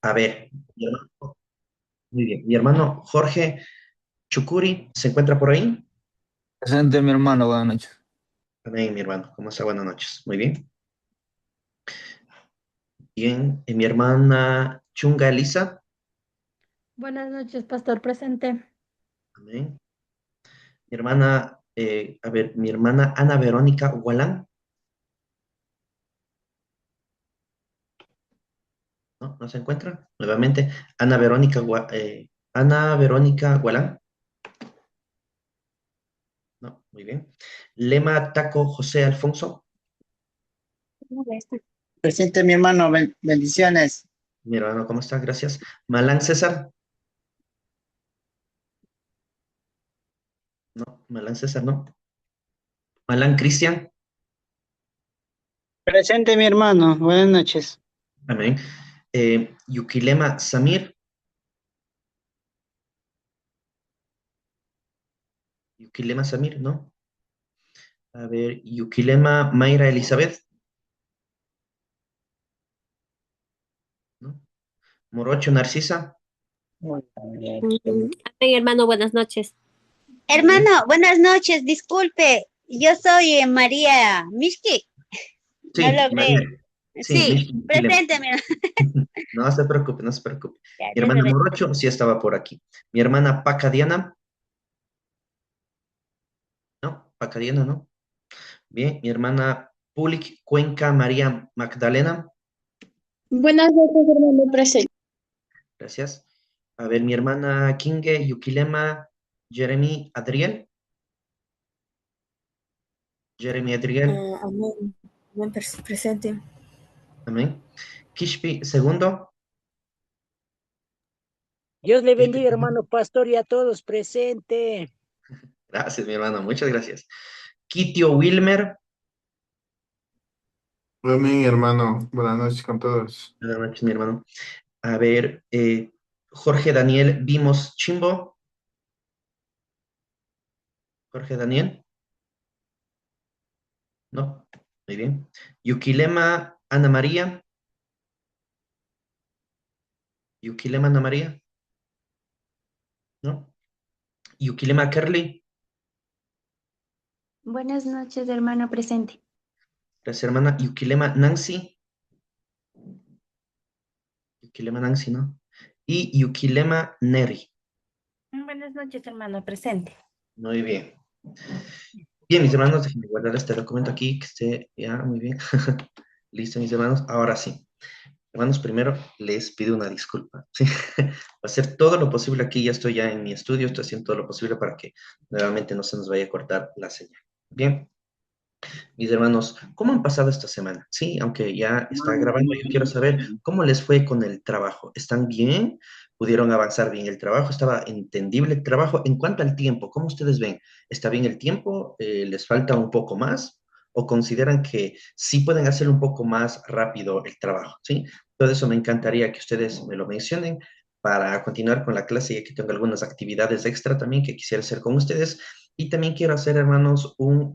A ver, mi hermano- muy bien. Mi hermano Jorge Chucuri, ¿se encuentra por ahí? Presente, mi hermano, buenas noches. Amén, mi hermano. ¿Cómo está? Buenas noches. Muy bien. Bien. Mi hermana Chunga Elisa. Buenas noches, pastor presente. Amén. Mi hermana, a ver, mi hermana Ana Verónica Gualán. ¿No? ¿No se encuentra? Nuevamente, Ana Verónica Gualán. No, muy bien. Lema Taco José Alfonso. Presente mi hermano, bendiciones. Mi hermano, ¿cómo está? Gracias. Malán César. No, Malán César, no. Malán Cristian. Presente mi hermano, buenas noches. Amén. Yukilema Samir. Yukilema Samir, ¿no? A ver, Yukilema Mayra Elizabeth, ¿no? Morocho Narcisa. Amén, hermano, buenas noches. Muy bien. Hermano, buenas noches, disculpe, yo soy María Mishki, no Sí, María. logré. Sí, Sí, Mishki Yukilema. presente, mi hermano. No se preocupe, no se preocupe. Ya, Mi Dios me hermana bendiga. Morocho sí estaba por aquí. Mi hermana Paca Diana, ¿no? Paca Diana, ¿no? Bien. Mi hermana Pulik Cuenca María Magdalena. Buenas noches, hermano presente. Gracias. A ver, mi hermana Kinge Yukilema Jeremy Adriel. Jeremy Adriel. Amén. Amén, presente. Amén. Kishpi segundo. Dios le Kishpi bendiga, segundo. hermano pastor, y a todos presente. Gracias, mi hermano. Muchas gracias. Kitio Wilmer. Amén, hermano. Buenas noches con todos. Buenas noches, mi hermano. A ver, Jorge Daniel Vimos Chimbo. Jorge Daniel. No. Muy bien. Yukilema Ana María. Yukilema Ana María. No. Yukilema Kerly. Buenas noches, hermano presente. Gracias, hermana. Yukilema Nancy. Yukilema Nancy, ¿no? Y Yukilema Neri. Buenas noches, hermano presente. Muy bien. Bien, mis hermanos, déjenme guardar este documento aquí, que esté ya muy bien. Listo, mis hermanos. Ahora sí. Hermanos, primero les pido una disculpa. ¿Sí? Voy a hacer todo lo posible aquí. Ya estoy ya en mi estudio, estoy haciendo todo lo posible para que nuevamente no se nos vaya a cortar la señal. Bien, mis hermanos, ¿cómo han pasado esta semana? Sí, aunque ya está grabando, yo quiero saber cómo les fue con el trabajo. ¿Están bien? ¿Pudieron avanzar bien el trabajo? ¿Estaba entendible el trabajo? En cuanto al tiempo, ¿cómo ustedes ven? ¿Está bien el tiempo? ¿Les falta un poco más? ¿O consideran que sí pueden hacer un poco más rápido el trabajo? ¿Sí? Todo eso me encantaría que ustedes me lo mencionen para continuar con la clase, ya que tengo algunas actividades extra también que quisiera hacer con ustedes. Y también quiero hacer, hermanos, un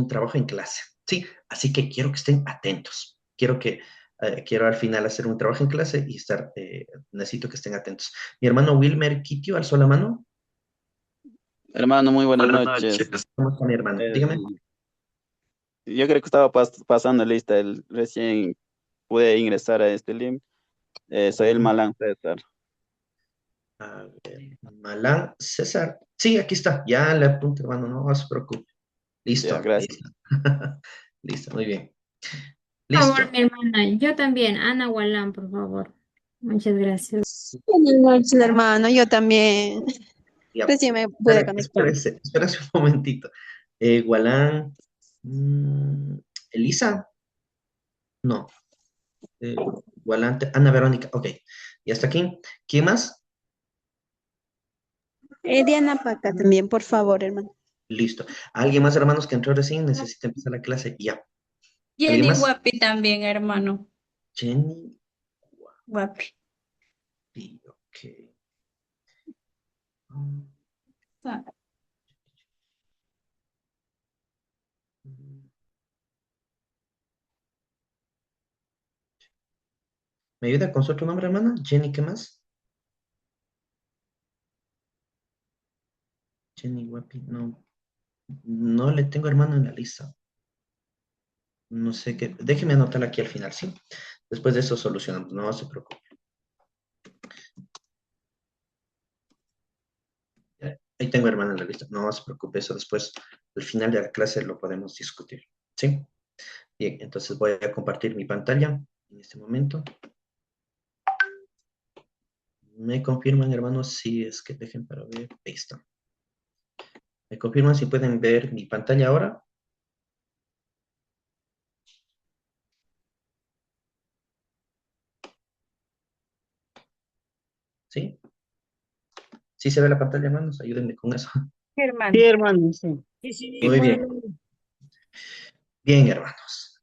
trabajo en clase. Sí, así que quiero que estén atentos. Quiero al final hacer un trabajo en clase y necesito que estén atentos. Mi hermano Wilmer Kitio alzó la mano. Hermano, muy buenas Buenas noches. noches. ¿Cómo está mi hermano? Eh, Dígame. yo creo que estaba pasando lista, recién pude ingresar a este link. Soy el Malán César. A ver, Malán César. Sí, aquí está. Ya le apunto, hermano, no se preocupe. Ya, Listo, gracias. listo. Listo, muy bien. Por favor, Listo. mi hermana, yo también, Ana Gualán, por favor. Muchas gracias. Buenas noches, hermano. Yo también. Ya. Recién me pude conectar. Espérese un momentito. Gualán. Elisa. No. Gualante. Ana Verónica. Ok. Y hasta aquí. ¿Quién más? Diana Paca también, por favor, hermano. Listo. ¿Alguien más, hermanos, que entró recién? Necesita empezar la clase. Ya. ¿Alguien Jenny más? Guapi también, hermano. Jenny. Guapi. Guapi, ok. Mm, Ah, ¿Me ayuda con su otro nombre, hermana? Jenny, ¿qué más? Jenny Guapi, no. No le tengo hermano en la lista. No sé qué. Déjeme anotarla aquí al final, ¿sí? Después de eso solucionamos, no se preocupe. Ya, ahí tengo hermano en la lista, no se preocupe, eso después, al final de la clase lo podemos discutir, ¿sí? Bien, entonces voy a compartir mi pantalla en este momento. Me confirman, hermanos, si es que dejen para ver. Ahí está. Me confirman si pueden ver mi pantalla ahora. ¿Sí? ¿Sí se ve la pantalla, hermanos? Ayúdenme con eso. Sí, hermano. Sí, hermano, sí. Sí, sí, Muy bien. hermano. Bien, hermanos.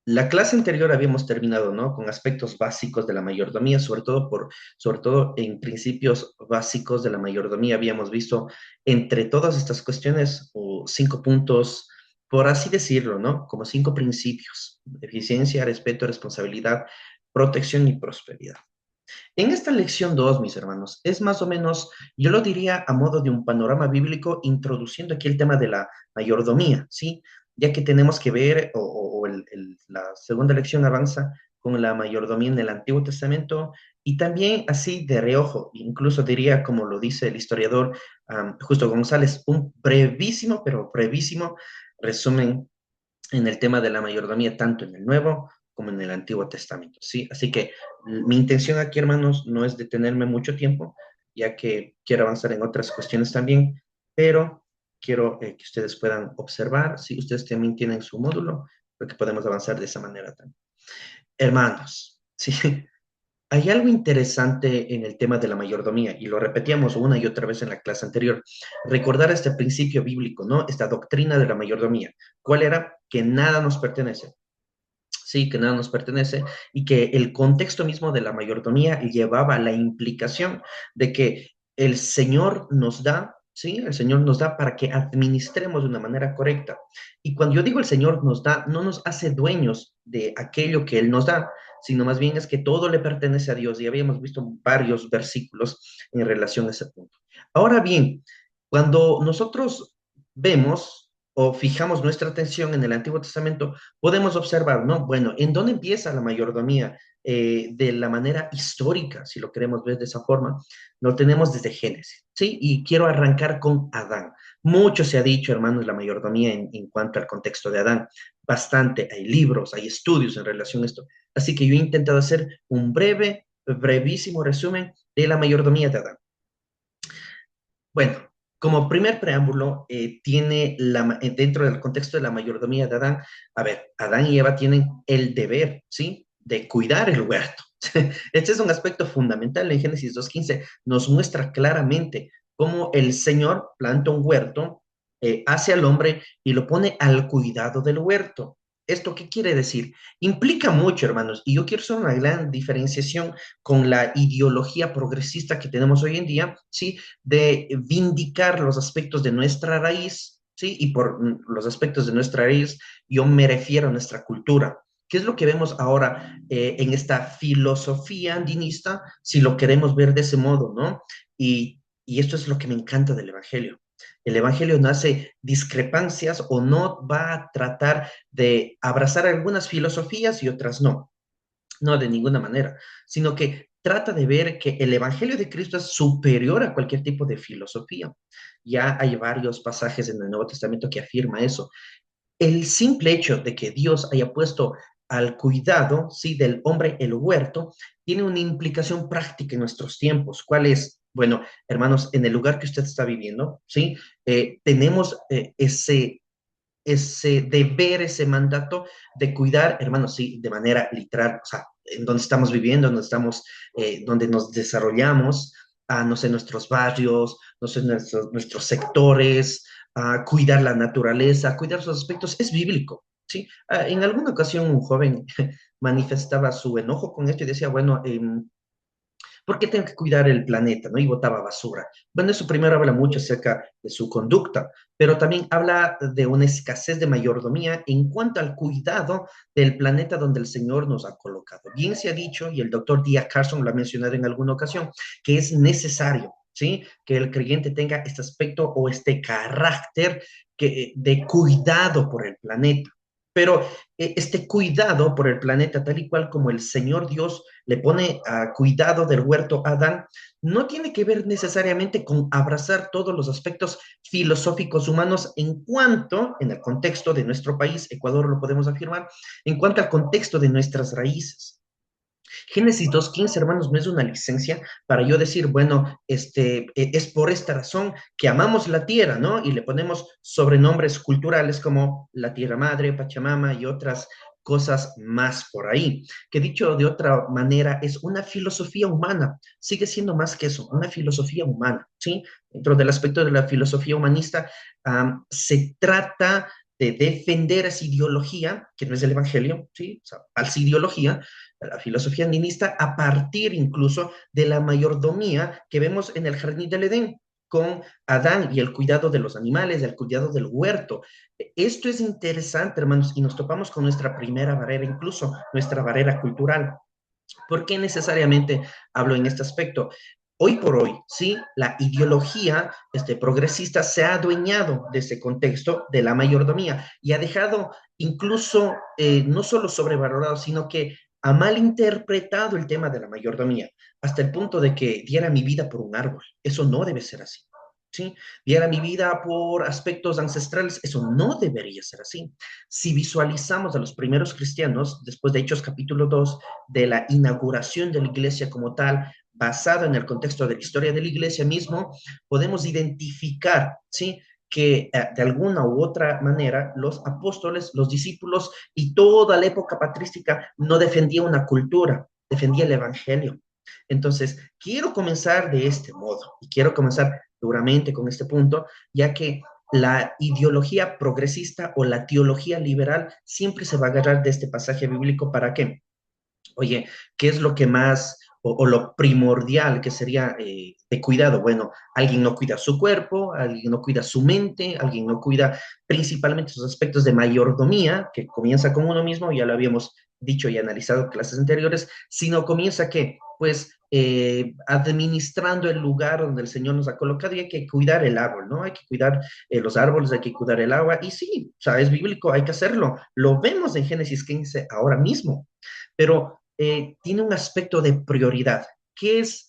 La clase anterior habíamos terminado, ¿no? Con aspectos básicos de la mayordomía, sobre todo en principios básicos de la mayordomía. Habíamos visto entre todas estas cuestiones 5 puntos, por así decirlo, ¿no? Como 5 principios: eficiencia, respeto, responsabilidad, protección y prosperidad. En esta lección 2, mis hermanos, es más o menos, yo lo diría a modo de un panorama bíblico, introduciendo aquí el tema de la mayordomía, ¿sí? Ya que tenemos que ver, la segunda lección avanza con la mayordomía en el Antiguo Testamento y también así de reojo, incluso diría, como lo dice el historiador Justo González, un brevísimo, pero brevísimo resumen en el tema de la mayordomía, tanto en el Nuevo como en el Antiguo Testamento, ¿sí? Así que mi intención aquí, hermanos, no es detenerme mucho tiempo, ya que quiero avanzar en otras cuestiones también, pero quiero que ustedes puedan observar, si ustedes también tienen su módulo, porque podemos avanzar de esa manera también. Hermanos, ¿sí? Hay algo interesante en el tema de la mayordomía, y lo repetíamos una y otra vez en la clase anterior. Recordar este principio bíblico, ¿no? Esta doctrina de la mayordomía. ¿Cuál era? Que nada nos pertenece. Sí, que nada nos pertenece y que el contexto mismo de la mayordomía llevaba a la implicación de que el Señor nos da, sí, el Señor nos da para que administremos de una manera correcta. Y cuando yo digo el Señor nos da, no nos hace dueños de aquello que Él nos da, sino más bien es que todo le pertenece a Dios. Y habíamos visto varios versículos en relación a ese punto. Ahora bien, cuando nosotros vemos o fijamos nuestra atención en el Antiguo Testamento, podemos observar, ¿no? Bueno, ¿en dónde empieza la mayordomía? De la manera histórica, si lo queremos ver de esa forma, lo tenemos desde Génesis, ¿sí? Y quiero arrancar con Adán. Mucho se ha dicho, hermanos, la mayordomía en cuanto al contexto de Adán. Bastante, hay libros, hay estudios en relación a esto. Así que yo he intentado hacer un brevísimo resumen de la mayordomía de Adán. Bueno, como primer preámbulo, dentro del contexto de la mayordomía de Adán, a ver, Adán y Eva tienen el deber, ¿sí? De cuidar el huerto. Este es un aspecto fundamental en Génesis 2:15. Nos muestra claramente cómo el Señor planta un huerto, hace al hombre y lo pone al cuidado del huerto. ¿Esto qué quiere decir? Implica mucho, hermanos, y yo quiero hacer una gran diferenciación con la ideología progresista que tenemos hoy en día, ¿sí? De vindicar los aspectos de nuestra raíz, ¿sí? Y por los aspectos de nuestra raíz, yo me refiero a nuestra cultura. ¿Qué es lo que vemos ahora en esta filosofía andinista, si lo queremos ver de ese modo, ¿no? Y esto es lo que me encanta del Evangelio. El Evangelio no hace discrepancias o no va a tratar de abrazar algunas filosofías y otras no. No, de ninguna manera, sino que trata de ver que el Evangelio de Cristo es superior a cualquier tipo de filosofía. Ya hay varios pasajes en el Nuevo Testamento que afirma eso. El simple hecho de que Dios haya puesto al cuidado, sí, del hombre el huerto, tiene una implicación práctica en nuestros tiempos. ¿Cuál es? Bueno, hermanos, en el lugar que usted está viviendo, sí, tenemos ese deber, ese mandato de cuidar, hermanos, sí, de manera literal, o sea, en donde estamos viviendo, donde nos desarrollamos, no sé, nuestros barrios, no sé, nuestros sectores, cuidar la naturaleza, cuidar sus aspectos, es bíblico, ¿sí? En alguna ocasión un joven manifestaba su enojo con esto y decía, bueno, ¿Por qué tengo que cuidar el planeta, no? Y botaba basura. Bueno, eso primero habla mucho acerca de su conducta, pero también habla de una escasez de mayordomía en cuanto al cuidado del planeta donde el Señor nos ha colocado. Bien se ha dicho, y el doctor D. A. Carson lo ha mencionado en alguna ocasión, que es necesario, ¿sí?, que el creyente tenga este aspecto o este carácter de cuidado por el planeta. Pero este cuidado por el planeta, tal y cual como el Señor Dios le pone a cuidado del huerto a Adán, no tiene que ver necesariamente con abrazar todos los aspectos filosóficos humanos en cuanto, en el contexto de nuestro país, Ecuador lo podemos afirmar, en cuanto al contexto de nuestras raíces. Génesis 2:15, hermanos, no es una licencia para yo decir, bueno, es por esta razón que amamos la tierra, ¿no? Y le ponemos sobrenombres culturales como la tierra madre, Pachamama y otras cosas más por ahí, que dicho de otra manera es una filosofía humana, sigue siendo más que eso, una filosofía humana, ¿sí? Dentro del aspecto de la filosofía humanista, se trata de defender esa ideología, que no es el evangelio, ¿sí? O sea, falsa ideología, la filosofía andinista, a partir incluso de la mayordomía que vemos en el jardín del Edén, con Adán y el cuidado de los animales, el cuidado del huerto. Esto es interesante, hermanos, y nos topamos con nuestra primera barrera, incluso nuestra barrera cultural. ¿Por qué necesariamente hablo en este aspecto? Hoy por hoy, sí, la ideología progresista se ha adueñado de ese contexto de la mayordomía y ha dejado incluso no solo sobrevalorado, sino que ha malinterpretado el tema de la mayordomía, hasta el punto de que diera mi vida por un árbol. Eso no debe ser así. ¿Sí? Diera mi vida por aspectos ancestrales, eso no debería ser así. Si visualizamos a los primeros cristianos, después de Hechos capítulo 2, de la inauguración de la iglesia como tal, basado en el contexto de la historia de la iglesia mismo, podemos identificar, ¿sí?, que de alguna u otra manera los apóstoles, los discípulos y toda la época patrística no defendía una cultura, defendía el evangelio. Entonces, quiero comenzar de este modo y quiero comenzar duramente con este punto, ya que la ideología progresista o la teología liberal siempre se va a agarrar de este pasaje bíblico. ¿Para qué? Oye, ¿qué es lo que más o lo primordial que sería de cuidado? Bueno, alguien no cuida su cuerpo, alguien no cuida su mente, alguien no cuida principalmente sus aspectos de mayordomía, que comienza con uno mismo, ya lo habíamos dicho y analizado en clases anteriores, sino comienza que, pues, administrando el lugar donde el Señor nos ha colocado, y hay que cuidar el árbol, ¿no? Hay que cuidar los árboles, hay que cuidar el agua, y sí, o sea, es bíblico, hay que hacerlo. Lo vemos en Génesis 15 ahora mismo, pero tiene un aspecto de prioridad. ¿Qué es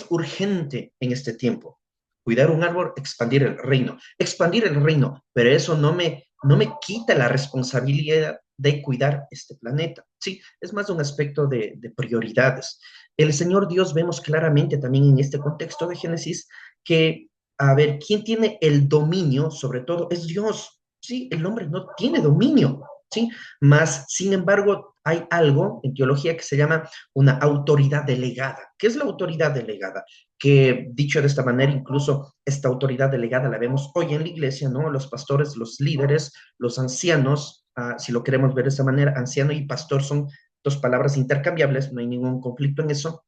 urgente en este tiempo? Cuidar un árbol, expandir el reino. Expandir el reino, pero eso no me quita la responsabilidad de cuidar este planeta. Sí, es más un aspecto de prioridades. El Señor Dios vemos claramente también en este contexto de Génesis que, a ver, ¿quién tiene el dominio sobre todo? Es Dios. Sí, el hombre no tiene dominio. ¿Sí? Más, sin embargo, hay algo en teología que se llama una autoridad delegada. ¿Qué es la autoridad delegada? Que, dicho de esta manera, incluso esta autoridad delegada la vemos hoy en la iglesia, ¿no? Los pastores, los líderes, los ancianos, si lo queremos ver de esa manera, anciano y pastor son dos palabras intercambiables, no hay ningún conflicto en eso.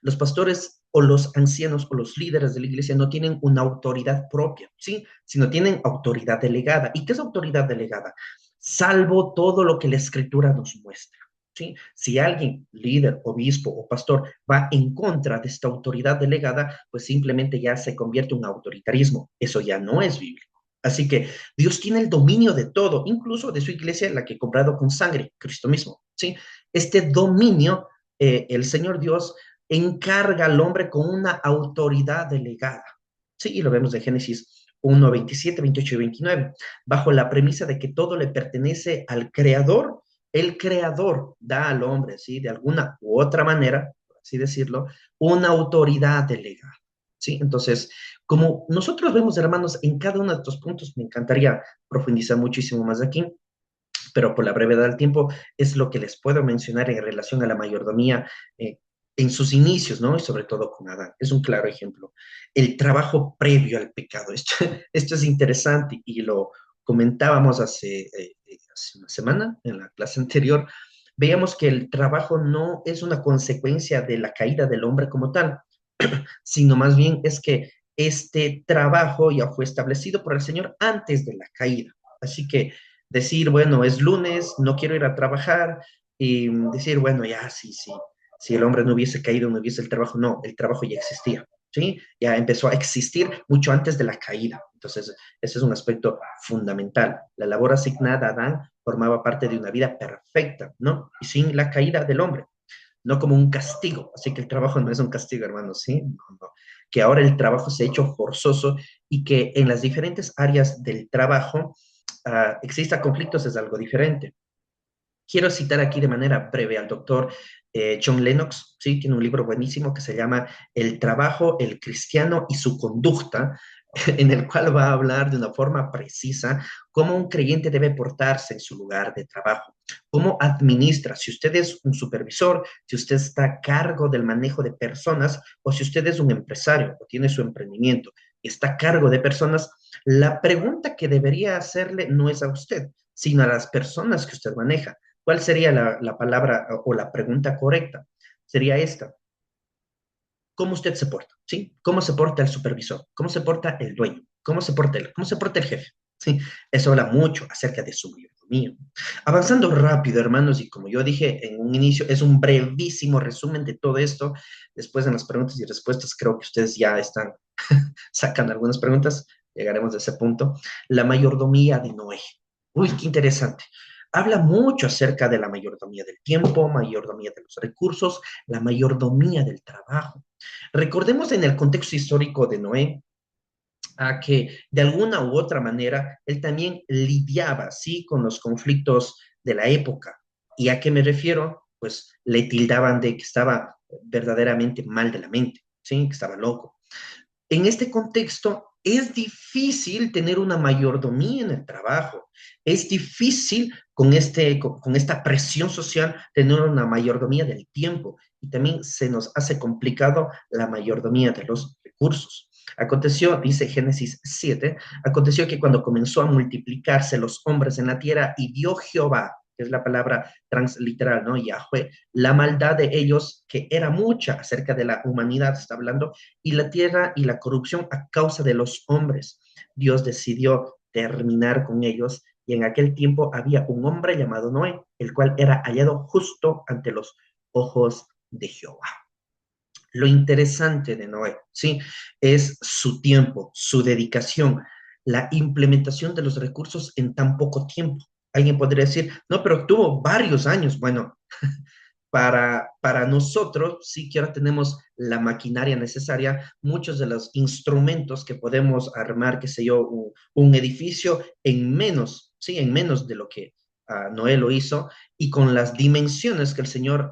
Los pastores o los ancianos o los líderes de la iglesia no tienen una autoridad propia, ¿sí? Sino tienen autoridad delegada. ¿Y qué es autoridad delegada? Salvo todo lo que la escritura nos muestra, ¿sí? Si alguien, líder, obispo o pastor, va en contra de esta autoridad delegada, pues simplemente ya se convierte en un autoritarismo. Eso ya no es bíblico. Así que Dios tiene el dominio de todo, incluso de su iglesia, la que ha comprado con sangre, Cristo mismo, ¿sí? Este dominio, el Señor Dios encarga al hombre con una autoridad delegada, ¿sí? Y lo vemos en Génesis 1, 27, 28 y 29, bajo la premisa de que todo le pertenece al Creador. El Creador da al hombre, ¿sí?, de alguna u otra manera, por así decirlo, una autoridad delegada, ¿sí? Entonces, como nosotros vemos, hermanos, en cada uno de estos puntos, me encantaría profundizar muchísimo más aquí, pero por la brevedad del tiempo es lo que les puedo mencionar en relación a la mayordomía en sus inicios, ¿no? Y sobre todo con Adán. Es un claro ejemplo. El trabajo previo al pecado. Esto es interesante y lo comentábamos hace una semana en la clase anterior. veíamos que el trabajo no es una consecuencia de la caída del hombre como tal, sino más bien es que este trabajo ya fue establecido por el Señor antes de la caída. Así que decir, bueno, es lunes, no quiero ir a trabajar, y decir, bueno, ya, sí, sí, si el hombre no hubiese caído, no hubiese el trabajo, no, el trabajo ya existía, ¿sí? Ya empezó a existir mucho antes de la caída. Entonces, ese es un aspecto fundamental. La labor asignada a Adán formaba parte de una vida perfecta, ¿no? Y sin la caída del hombre, no como un castigo. Así que el trabajo no es un castigo, hermanos, ¿sí? No, no. Que ahora el trabajo se ha hecho forzoso y que en las diferentes áreas del trabajo exista conflictos es algo diferente. Quiero citar aquí de manera breve al doctor John Lennox, ¿sí? Tiene un libro buenísimo que se llama El trabajo, el cristiano y su conducta, en el cual va a hablar de una forma precisa cómo un creyente debe portarse en su lugar de trabajo, cómo administra, si usted es un supervisor, si usted está a cargo del manejo de personas o si usted es un empresario o tiene su emprendimiento y está a cargo de personas, la pregunta que debería hacerle no es a usted, sino a las personas que usted maneja. ¿Cuál sería la palabra o la pregunta correcta? Sería esta. ¿Cómo usted se porta? ¿Sí? ¿Cómo se porta el supervisor? ¿Cómo se porta el dueño? ¿Cómo se porta él? ¿Cómo se porta el jefe? ¿Sí? Eso habla mucho acerca de su mayordomía. Avanzando rápido, hermanos, y como yo dije en un inicio, es un brevísimo resumen de todo esto. Después en las preguntas y respuestas creo que ustedes ya están sacando algunas preguntas. Llegaremos a ese punto. La mayordomía de Noé. Uy, qué interesante. Habla mucho acerca de la mayordomía del tiempo, mayordomía de los recursos, la mayordomía del trabajo. Recordemos en el contexto histórico de Noé a que de alguna u otra manera él también lidiaba, ¿sí?, con los conflictos de la época. ¿Y a qué me refiero? Pues le tildaban de que estaba verdaderamente mal de la mente, ¿sí?, que estaba loco. En este contexto, es difícil tener una mayordomía en el trabajo. Es difícil con esta presión social tener una mayordomía del tiempo. Y también se nos hace complicado la mayordomía de los recursos. Aconteció, dice Génesis 7, aconteció que cuando comenzó a multiplicarse los hombres en la tierra y vio Jehová, que es la palabra transliteral, ¿no? Yahweh, la maldad de ellos, que era mucha acerca de la humanidad, está hablando, y la tierra y la corrupción a causa de los hombres. Dios decidió terminar con ellos, y en aquel tiempo había un hombre llamado Noé, el cual era hallado justo ante los ojos de Jehová. Lo interesante de Noé, ¿sí?, es su tiempo, su dedicación, la implementación de los recursos en tan poco tiempo. Alguien podría decir, no, pero tuvo varios años. Bueno, para nosotros, sí que ahora tenemos la maquinaria necesaria, muchos de los instrumentos que podemos armar, qué sé yo, un edificio en menos, sí, en menos de lo que Noé lo hizo, y con las dimensiones que el Señor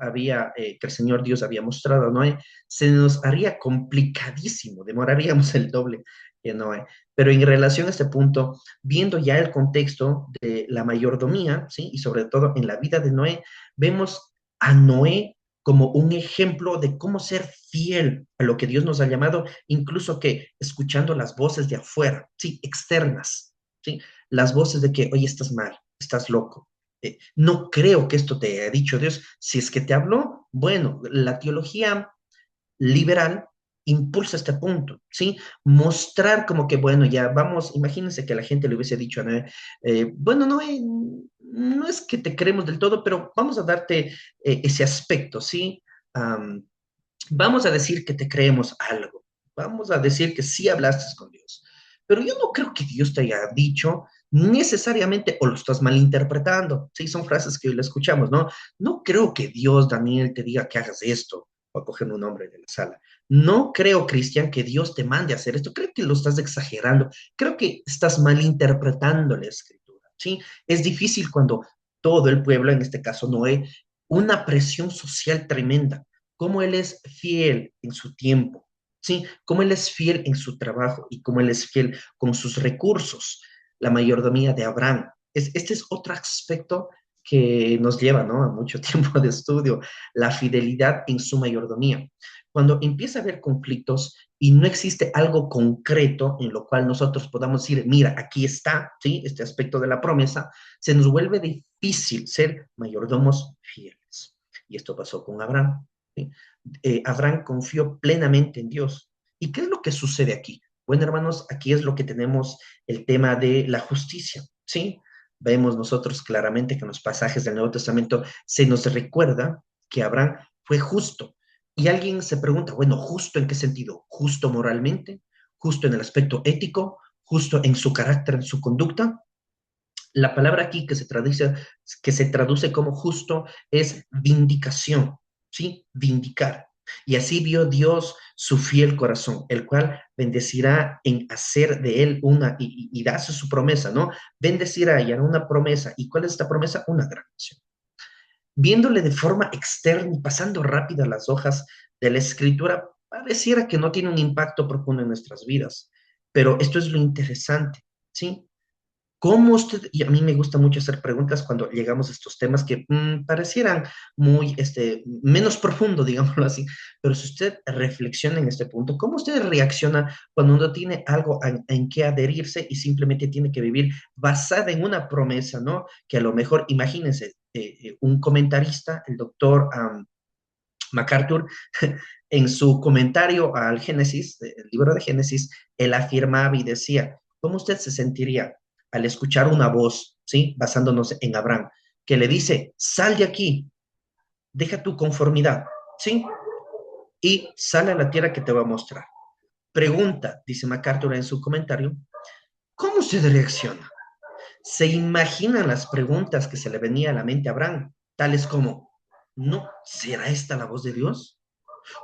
Dios había mostrado a Noé, se nos haría complicadísimo, demoraríamos el doble que Noé. Pero en relación a este punto, viendo ya el contexto de la mayordomía, ¿sí?, y sobre todo en la vida de Noé, vemos a Noé como un ejemplo de cómo ser fiel a lo que Dios nos ha llamado, incluso que escuchando las voces de afuera, sí, externas, sí, las voces de que, oye, estás mal, estás loco, no creo que esto te haya dicho Dios. Si es que te habló, bueno, la teología liberal impulsa este punto, ¿sí? Mostrar como que, bueno, ya vamos, imagínense que la gente le hubiese dicho a Noé, bueno, no, no es que te creemos del todo, pero vamos a darte ese aspecto, ¿sí? Vamos a decir que te creemos algo, vamos a decir que sí hablaste con Dios, pero yo no creo que Dios te haya dicho necesariamente, o lo estás malinterpretando, ¿sí? Son frases que hoy le escuchamos, ¿no? No creo que Dios, Daniel, te diga que hagas esto, o a coger un nombre de la sala. No creo, Cristian, que Dios te mande a hacer esto. Creo que lo estás exagerando. Creo que estás malinterpretando la escritura, ¿sí? Es difícil cuando todo el pueblo, en este caso Noé, una presión social tremenda. Cómo él es fiel en su tiempo, ¿sí? Cómo él es fiel en su trabajo y cómo él es fiel con sus recursos. La mayordomía de Abraham. Este es otro aspecto que nos lleva, ¿no?, a mucho tiempo de estudio, la fidelidad en su mayordomía. Cuando empieza a haber conflictos y no existe algo concreto en lo cual nosotros podamos decir, mira, aquí está, ¿sí?, este aspecto de la promesa, se nos vuelve difícil ser mayordomos fieles. Y esto pasó con Abraham. ¿Sí? Abraham confió plenamente en Dios. ¿Y qué es lo que sucede aquí? Bueno, hermanos, aquí es lo que tenemos el tema de la justicia, ¿sí? Vemos nosotros claramente que en los pasajes del Nuevo Testamento se nos recuerda que Abraham fue justo. Y alguien se pregunta, bueno, ¿justo en qué sentido? ¿Justo moralmente? ¿Justo en el aspecto ético? ¿Justo en su carácter, en su conducta? La palabra aquí que se traduce como justo es vindicación, ¿sí? Vindicar. Y así vio Dios su fiel corazón, el cual bendecirá en hacer de él y darse su promesa, ¿no? Bendecirá y hará una promesa. ¿Y cuál es esta promesa? Una gran nación. Viéndole de forma externa y pasando rápida las hojas de la escritura, pareciera que no tiene un impacto profundo en nuestras vidas. Pero esto es lo interesante, ¿sí? ¿Cómo usted, y a mí me gusta mucho hacer preguntas cuando llegamos a estos temas que parecieran muy, menos profundo, digámoslo así, pero si usted reflexiona en este punto, ¿cómo usted reacciona cuando uno tiene algo en que adherirse y simplemente tiene que vivir basada en una promesa, ¿no? Que a lo mejor, imagínense, un comentarista, el doctor MacArthur, en su comentario al Génesis, el libro de Génesis, él afirmaba y decía, ¿cómo usted se sentiría al escuchar una voz, ¿sí? Basándonos en Abraham, que le dice, sal de aquí, deja tu conformidad, ¿sí? Y sale a la tierra que te va a mostrar. Pregunta, dice MacArthur en su comentario, ¿cómo usted reacciona? ¿Se imaginan las preguntas que se le venía a la mente a Abraham? Tales como, ¿no será esta la voz de Dios?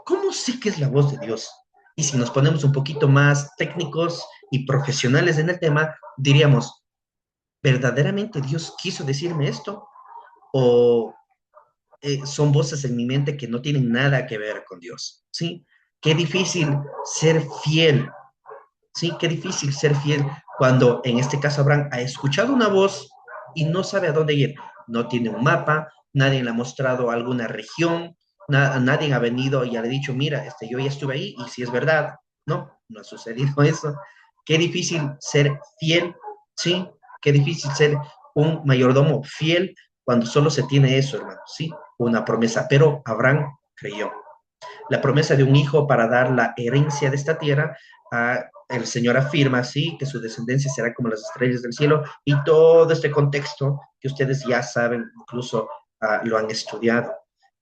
¿Cómo sé que es la voz de Dios? Y si nos ponemos un poquito más técnicos y profesionales en el tema, diríamos, ¿verdaderamente Dios quiso decirme esto? ¿O son voces en mi mente que no tienen nada que ver con Dios? ¿Sí? Qué difícil ser fiel, ¿sí? Qué difícil ser fiel cuando en este caso Abraham ha escuchado una voz y no sabe a dónde ir. No tiene un mapa, nadie le ha mostrado alguna región, nadie ha venido y le ha dicho, mira, yo ya estuve ahí y si es verdad, no ha sucedido eso. Qué difícil ser fiel, ¿sí? Qué difícil ser un mayordomo fiel cuando solo se tiene eso, hermano, ¿sí? Una promesa, pero Abraham creyó. La promesa de un hijo para dar la herencia de esta tierra, el Señor afirma, sí, que su descendencia será como las estrellas del cielo, y todo este contexto que ustedes ya saben, incluso lo han estudiado.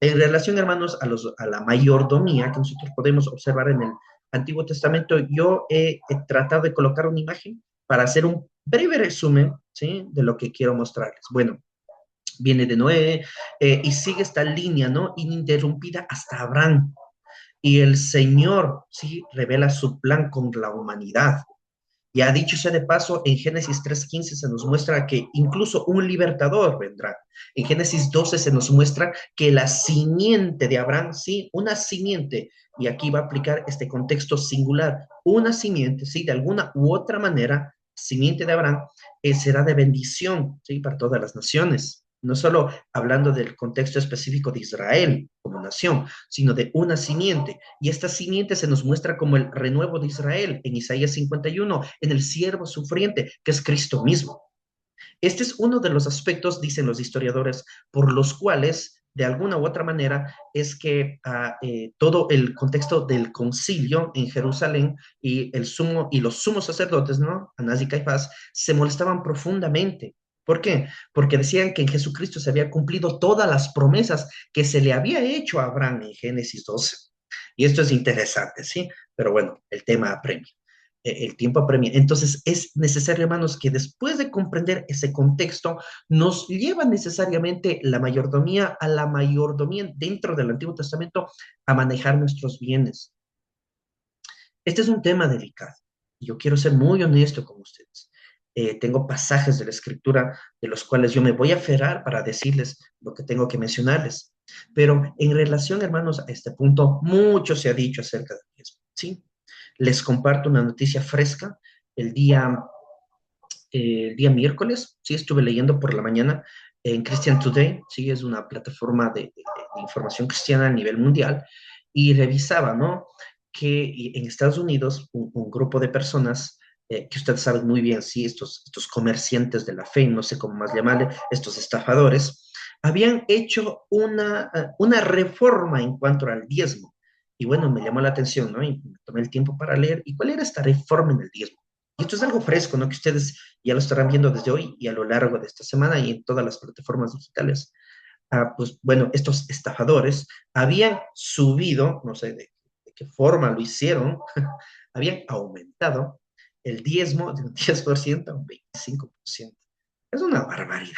En relación, hermanos, a la mayordomía que nosotros podemos observar en el Antiguo Testamento, yo he tratado de colocar una imagen para hacer un breve resumen, ¿sí? De lo que quiero mostrarles. Bueno, viene de Noé y sigue esta línea, ¿no? Ininterrumpida hasta Abraham. Y el Señor, sí, revela su plan con la humanidad. Y ha dicho sea de paso, en Génesis 3:15 se nos muestra que incluso un libertador vendrá. En Génesis 12 se nos muestra que la simiente de Abraham, sí, una simiente, y aquí va a aplicar este contexto singular, una simiente, sí, de alguna u otra manera, simiente de Abraham, será de bendición, sí, para todas las naciones. No solo hablando del contexto específico de Israel como nación, sino de una simiente. Y esta simiente se nos muestra como el renuevo de Israel en Isaías 51, en el siervo sufriente, que es Cristo mismo. Este es uno de los aspectos, dicen los historiadores, por los cuales, de alguna u otra manera, es que todo el contexto del concilio en Jerusalén y los sumos sacerdotes, ¿no? Anás y Caifás, se molestaban profundamente. ¿Por qué? Porque decían que en Jesucristo se había cumplido todas las promesas que se le había hecho a Abraham en Génesis 12. Y esto es interesante, ¿sí? Pero bueno, el tema apremia. El tiempo apremia. Entonces es necesario, hermanos, que después de comprender ese contexto, nos lleva necesariamente la mayordomía a la mayordomía dentro del Antiguo Testamento a manejar nuestros bienes. Este es un tema delicado. Y yo quiero ser muy honesto con ustedes. Tengo pasajes de la Escritura de los cuales yo me voy a aferrar para decirles lo que tengo que mencionarles. Pero en relación, hermanos, a este punto, mucho se ha dicho acerca de eso, ¿sí? Les comparto una noticia fresca. El día miércoles, sí, estuve leyendo por la mañana en Christian Today, sí, es una plataforma de información cristiana a nivel mundial, y revisaba, ¿no? Que en Estados Unidos un grupo de personas que ustedes saben muy bien, sí, estos comerciantes de la fe, no sé cómo más llamarle, estos estafadores, habían hecho una reforma en cuanto al diezmo. Y bueno, me llamó la atención, ¿no? Y me tomé el tiempo para leer. ¿Y cuál era esta reforma en el diezmo? Y esto es algo fresco, ¿no? Que ustedes ya lo estarán viendo desde hoy y a lo largo de esta semana y en todas las plataformas digitales. Pues bueno, estos estafadores habían subido, no sé de qué forma lo hicieron, habían aumentado el diezmo de un 10% a un 25%. Es una barbaridad,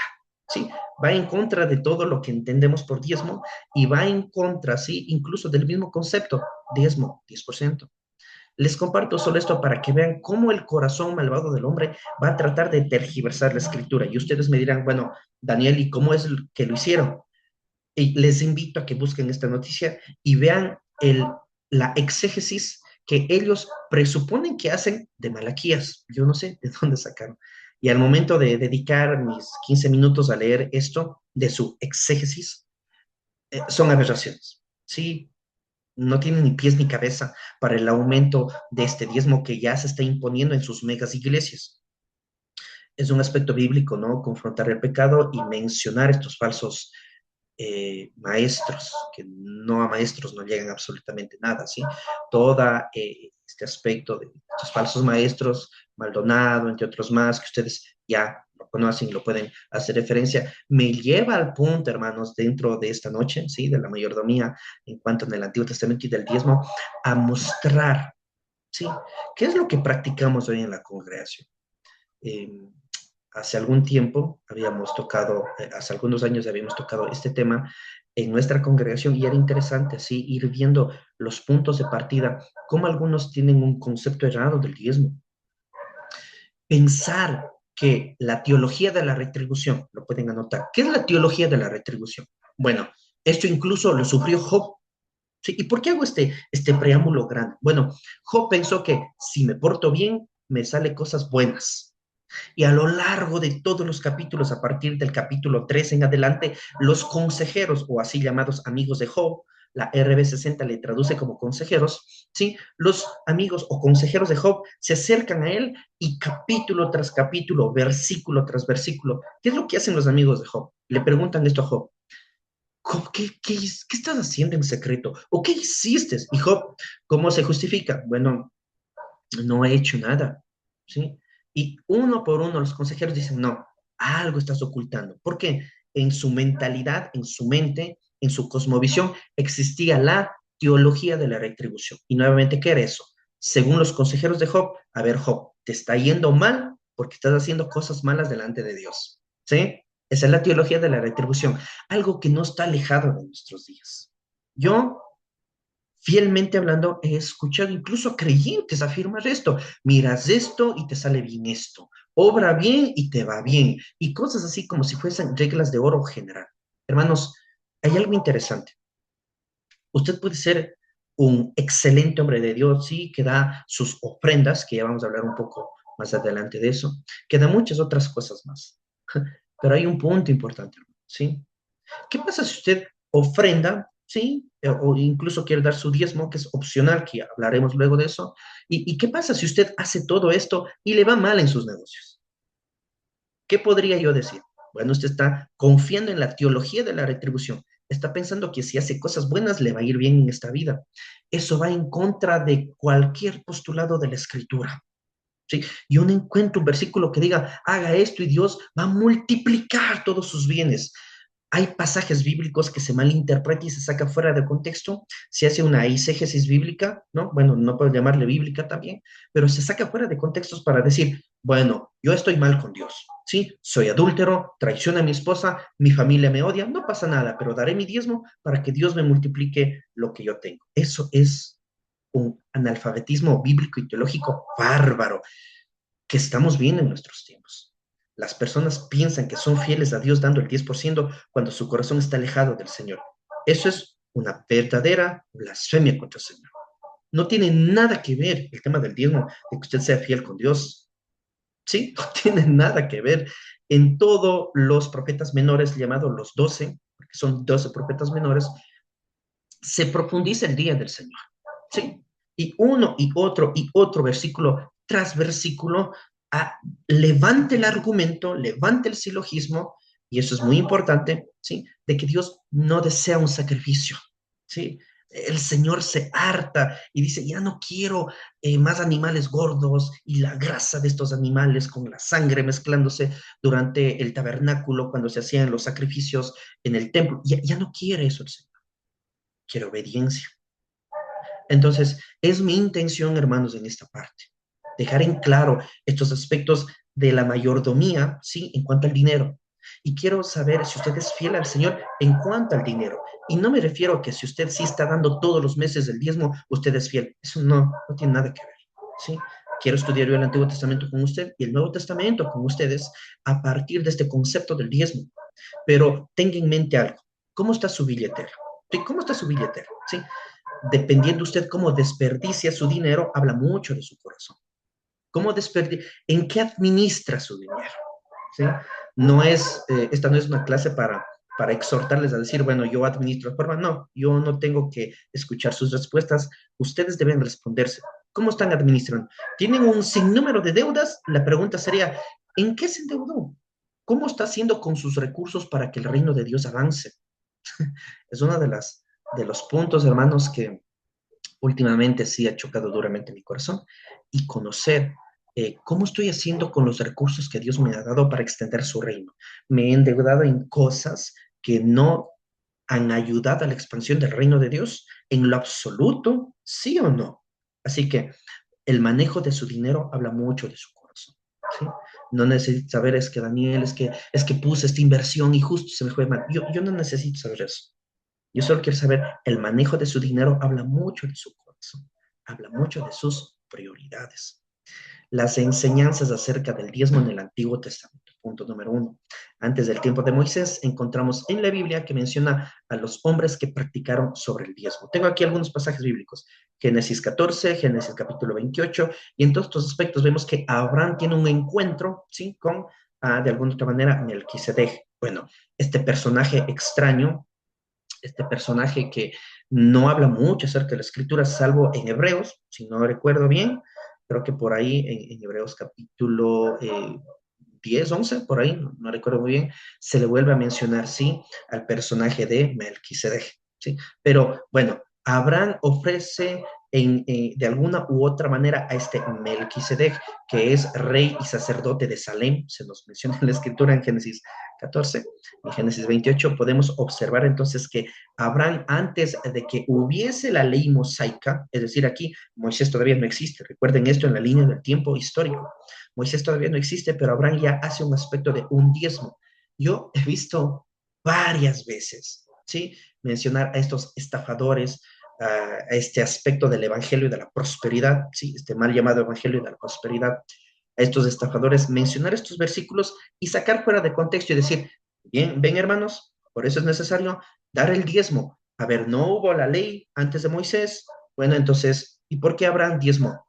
¿sí? Va en contra de todo lo que entendemos por diezmo y va en contra, ¿sí? Incluso del mismo concepto, diezmo, 10%. Les comparto solo esto para que vean cómo el corazón malvado del hombre va a tratar de tergiversar la escritura. Y ustedes me dirán, bueno, Daniel, ¿y cómo es que lo hicieron? Y les invito a que busquen esta noticia y vean la exégesis que ellos presuponen que hacen de Malaquías. Yo no sé de dónde sacaron. Y al momento de dedicar mis 15 minutos a leer esto de su exégesis, son aberraciones. Sí, no tienen ni pies ni cabeza para el aumento de este diezmo que ya se está imponiendo en sus megas iglesias. Es un aspecto bíblico, ¿no? Confrontar el pecado y mencionar estos falsos maestros, que no a maestros no llegan absolutamente nada, ¿sí? Todo este aspecto de estos falsos maestros, Maldonado, entre otros más, que ustedes ya lo conocen y lo pueden hacer referencia, me lleva al punto, hermanos, dentro de esta noche, ¿sí? De la mayordomía en cuanto en el Antiguo Testamento y del diezmo, a mostrar, ¿sí? ¿Qué es lo que practicamos hoy en la congregación? Hace algún tiempo habíamos tocado, hace algunos años habíamos tocado este tema en nuestra congregación y era interesante así ir viendo los puntos de partida, cómo algunos tienen un concepto errado del diezmo. Pensar que la teología de la retribución, lo pueden anotar, ¿qué es la teología de la retribución? Bueno, esto incluso lo sufrió Job. ¿Sí? ¿Y por qué hago este preámbulo grande? Bueno, Job pensó que si me porto bien, me salen cosas buenas. Y a lo largo de todos los capítulos, a partir del capítulo 3 en adelante, los consejeros, o así llamados amigos de Job, la RB60 le traduce como consejeros, ¿sí? Los amigos o consejeros de Job se acercan a él y capítulo tras capítulo, versículo tras versículo, ¿qué es lo que hacen los amigos de Job? Le preguntan esto a Job. ¿Qué estás haciendo en secreto? ¿O qué hiciste? Y Job, ¿cómo se justifica? Bueno, no he hecho nada, ¿sí? Y uno por uno los consejeros dicen, no, algo estás ocultando. Porque en su mentalidad, en su mente, en su cosmovisión, existía la teología de la retribución. Y nuevamente, ¿qué era eso? Según los consejeros de Job, a ver, Job, te está yendo mal porque estás haciendo cosas malas delante de Dios, ¿sí? Esa es la teología de la retribución, algo que no está alejado de nuestros días. Yo fielmente hablando, he escuchado incluso a creyentes afirmar esto. Miras esto y te sale bien esto. Obra bien y te va bien. Y cosas así como si fuesen reglas de oro general. Hermanos, hay algo interesante. Usted puede ser un excelente hombre de Dios, sí, que da sus ofrendas, que ya vamos a hablar un poco más adelante de eso, que da muchas otras cosas más. Pero hay un punto importante, ¿sí? ¿Qué pasa si usted ofrenda, sí? O incluso quiere dar su diezmo, que es opcional, que hablaremos luego de eso. ¿Y qué pasa si usted hace todo esto y le va mal en sus negocios? ¿Qué podría yo decir? Bueno, usted está confiando en la teología de la retribución. Está pensando que si hace cosas buenas le va a ir bien en esta vida. Eso va en contra de cualquier postulado de la Escritura. ¿Sí? Y uno encuentra un versículo que diga, haga esto y Dios va a multiplicar todos sus bienes. Hay pasajes bíblicos que se malinterpretan y se sacan fuera de contexto, se hace una eisegesis bíblica, ¿no? Bueno, no puedo llamarle bíblica también, pero se saca fuera de contextos para decir, bueno, yo estoy mal con Dios, ¿sí? Soy adúltero, traiciono a mi esposa, mi familia me odia, no pasa nada, pero daré mi diezmo para que Dios me multiplique lo que yo tengo. Eso es un analfabetismo bíblico y teológico bárbaro que estamos viendo en nuestros tiempos. Las personas piensan que son fieles a Dios dando el 10% cuando su corazón está alejado del Señor. Eso es una verdadera blasfemia contra el Señor. No tiene nada que ver el tema del diezmo de que usted sea fiel con Dios. ¿Sí? No tiene nada que ver. En todos los profetas menores, llamados los 12, porque son 12 profetas menores, se profundiza el día del Señor. ¿Sí? Y uno y otro versículo tras versículo levante el argumento, levante el silogismo y eso es muy importante, ¿sí? De que Dios no desea un sacrificio, ¿sí? El Señor se harta y dice, ya no quiero más animales gordos y la grasa de estos animales con la sangre mezclándose durante el tabernáculo cuando se hacían los sacrificios en el templo. Ya no quiere eso el Señor, quiere obediencia. Entonces, es mi intención, hermanos, en esta parte, dejar en claro estos aspectos de la mayordomía, ¿sí? En cuanto al dinero. Y quiero saber si usted es fiel al Señor en cuanto al dinero. Y no me refiero a que si usted sí está dando todos los meses el diezmo, usted es fiel. Eso no tiene nada que ver, ¿sí? Quiero estudiar yo el Antiguo Testamento con usted y el Nuevo Testamento con ustedes a partir de este concepto del diezmo. Pero tenga en mente algo. ¿Cómo está su billetera? ¿Sí? ¿Cómo está su billetera? ¿Sí? Dependiendo usted cómo desperdicia su dinero, habla mucho de su corazón. ¿En qué administra su dinero? ¿Sí? Esta no es una clase para exhortarles a decir, bueno, yo administro de forma. No, yo no tengo que escuchar sus respuestas. Ustedes deben responderse. ¿Cómo están administrando? ¿Tienen un sinnúmero de deudas? La pregunta sería, ¿en qué se endeudó? ¿Cómo está haciendo con sus recursos para que el reino de Dios avance? Es uno de los puntos, hermanos, que últimamente sí ha chocado duramente mi corazón, y conocer cómo estoy haciendo con los recursos que Dios me ha dado para extender su reino. Me he endeudado en cosas que no han ayudado a la expansión del reino de Dios, en lo absoluto, sí o no. Así que el manejo de su dinero habla mucho de su corazón, ¿sí? No necesito saber, es que Daniel, es que puse esta inversión y justo se me fue mal. Yo no necesito saber eso. Yo solo quiero saber, el manejo de su dinero habla mucho de su corazón, habla mucho de sus prioridades. Las enseñanzas acerca del diezmo en el Antiguo Testamento. Punto número 1. Antes del tiempo de Moisés, encontramos en la Biblia que menciona a los hombres que practicaron sobre el diezmo. Tengo aquí algunos pasajes bíblicos. Génesis 14, Génesis capítulo 28, y en todos estos aspectos vemos que Abraham tiene un encuentro, ¿sí? Con, de alguna otra manera, Melquisedec. Bueno, este personaje extraño, este personaje que no habla mucho acerca de la escritura, salvo en Hebreos, si no recuerdo bien, creo que por ahí en Hebreos capítulo 10, 11, por ahí, no recuerdo muy bien, se le vuelve a mencionar, sí, al personaje de Melquisedec, ¿sí? Pero bueno, Abraham ofrece de alguna u otra manera a este Melquisedec, que es rey y sacerdote de Salem, se nos menciona en la escritura en Génesis 14, en Génesis 28, podemos observar entonces que Abraham, antes de que hubiese la ley mosaica, es decir, aquí Moisés todavía no existe, recuerden esto en la línea del tiempo histórico, Moisés todavía no existe, pero Abraham ya hace un aspecto de un diezmo. Yo he visto varias veces, ¿sí? Mencionar a estos estafadores, a este aspecto del evangelio y de la prosperidad, ¿sí? Este mal llamado evangelio de la prosperidad, a estos estafadores, mencionar estos versículos y sacar fuera de contexto y decir, bien, ven hermanos, por eso es necesario dar el diezmo. A ver, no hubo la ley antes de Moisés, bueno, entonces, ¿y por qué Abraham diezmo?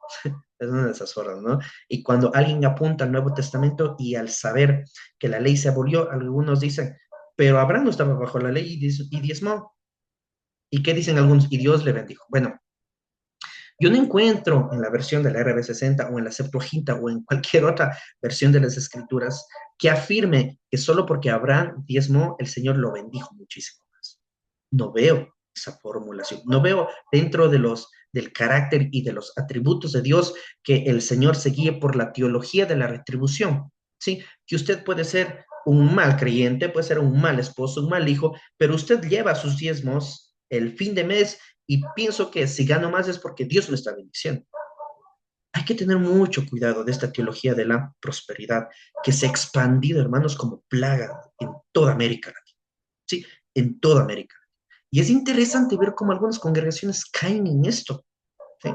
Es una de esas formas, ¿no? Y cuando alguien apunta al Nuevo Testamento y al saber que la ley se abolió, algunos dicen, pero Abraham no estaba bajo la ley y diezmó. ¿Y qué dicen algunos? Y Dios le bendijo. Bueno, yo no encuentro en la versión de la RB60 o en la Septuaginta o en cualquier otra versión de las Escrituras que afirme que solo porque Abraham diezmó, el Señor lo bendijo muchísimo más. No veo esa formulación. No veo dentro del carácter y de los atributos de Dios que el Señor se guíe por la teología de la retribución, ¿sí? Que usted puede ser un mal creyente, puede ser un mal esposo, un mal hijo, pero usted lleva sus diezmos el fin de mes y pienso que si gano más es porque Dios me está bendiciendo. Hay que tener mucho cuidado de esta teología de la prosperidad que se ha expandido, hermanos, como plaga en toda América Latina, ¿sí? En toda América. Y es interesante ver cómo algunas congregaciones caen en esto, ¿sí?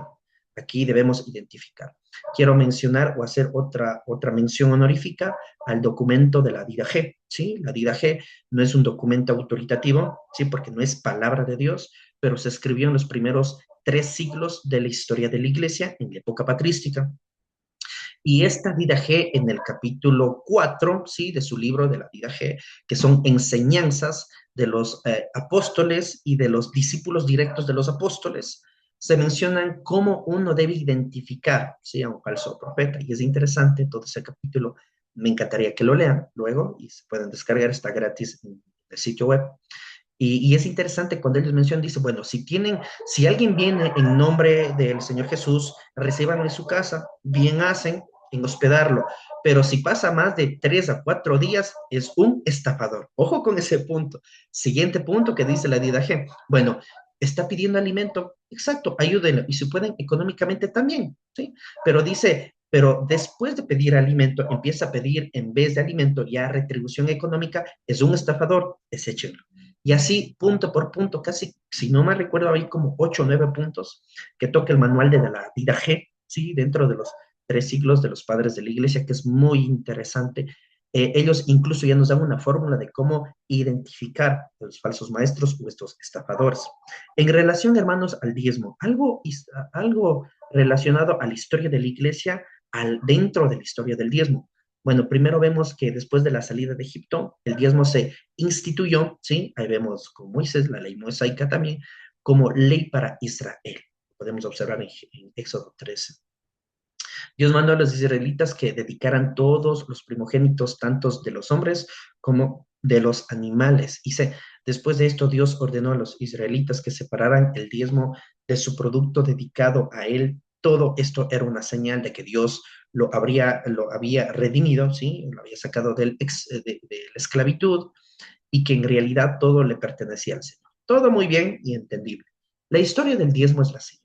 Aquí debemos identificar. Quiero mencionar o hacer otra mención honorífica al documento de la Didache, ¿sí? La Didache no es un documento autoritativo, ¿sí? Porque no es palabra de Dios, pero se escribió en los primeros 3 siglos de la historia de la Iglesia, en la época patrística. Y esta Didache en el capítulo 4, ¿sí? De su libro de la Didache, que son enseñanzas de los apóstoles y de los discípulos directos de los apóstoles, se mencionan cómo uno debe identificar, ¿sí? A un falso profeta. Y es interesante todo ese capítulo Me encantaría que lo lean luego y se pueden descargar, está gratis en el sitio web. Y es interesante cuando ellos mencionan, dice, bueno, si alguien viene en nombre del Señor Jesús, reciban en su casa, bien hacen en hospedarlo, pero si pasa más de 3 a 4 días, es un estafador. Ojo con ese punto. Siguiente punto que dice la Didache. Bueno, está pidiendo alimento, exacto, ayúdenlo, y si pueden económicamente también, ¿sí? Pero dice, pero después de pedir alimento, empieza a pedir en vez de alimento ya retribución económica, es un estafador, deséchenlo. Y así, punto por punto, casi, si no me recuerdo, hay como 8 o 9 puntos que toca el manual de la Didache, ¿sí? Dentro de los 3 siglos de los padres de la iglesia, que es muy interesante. Ellos incluso ya nos dan una fórmula de cómo identificar a los falsos maestros o estos estafadores. En relación, hermanos, al diezmo, algo relacionado a la historia de la iglesia, dentro de la historia del diezmo. Bueno, primero vemos que después de la salida de Egipto, el diezmo se instituyó, ¿sí? Ahí vemos con Moisés, la ley mosaica también, como ley para Israel. Podemos observar en Éxodo 13. Dios mandó a los israelitas que dedicaran todos los primogénitos, tantos de los hombres como de los animales. Después de esto, Dios ordenó a los israelitas que separaran el diezmo de su producto dedicado a él. Todo esto era una señal de que Dios lo había redimido, ¿sí? Lo había sacado de la esclavitud y que en realidad todo le pertenecía al Señor. Todo muy bien y entendible. La historia del diezmo es la siguiente.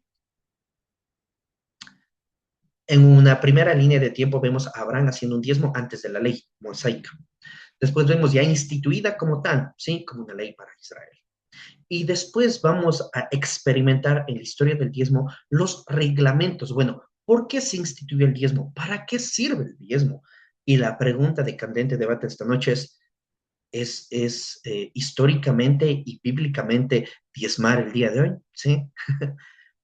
En una primera línea de tiempo vemos a Abraham haciendo un diezmo antes de la ley mosaica. Después vemos ya instituida como tal, ¿sí? Como una ley para Israel. Y después vamos a experimentar en la historia del diezmo los reglamentos. Bueno, ¿por qué se instituyó el diezmo? ¿Para qué sirve el diezmo? Y la pregunta de candente debate esta noche es históricamente y bíblicamente diezmar el día de hoy, ¿sí?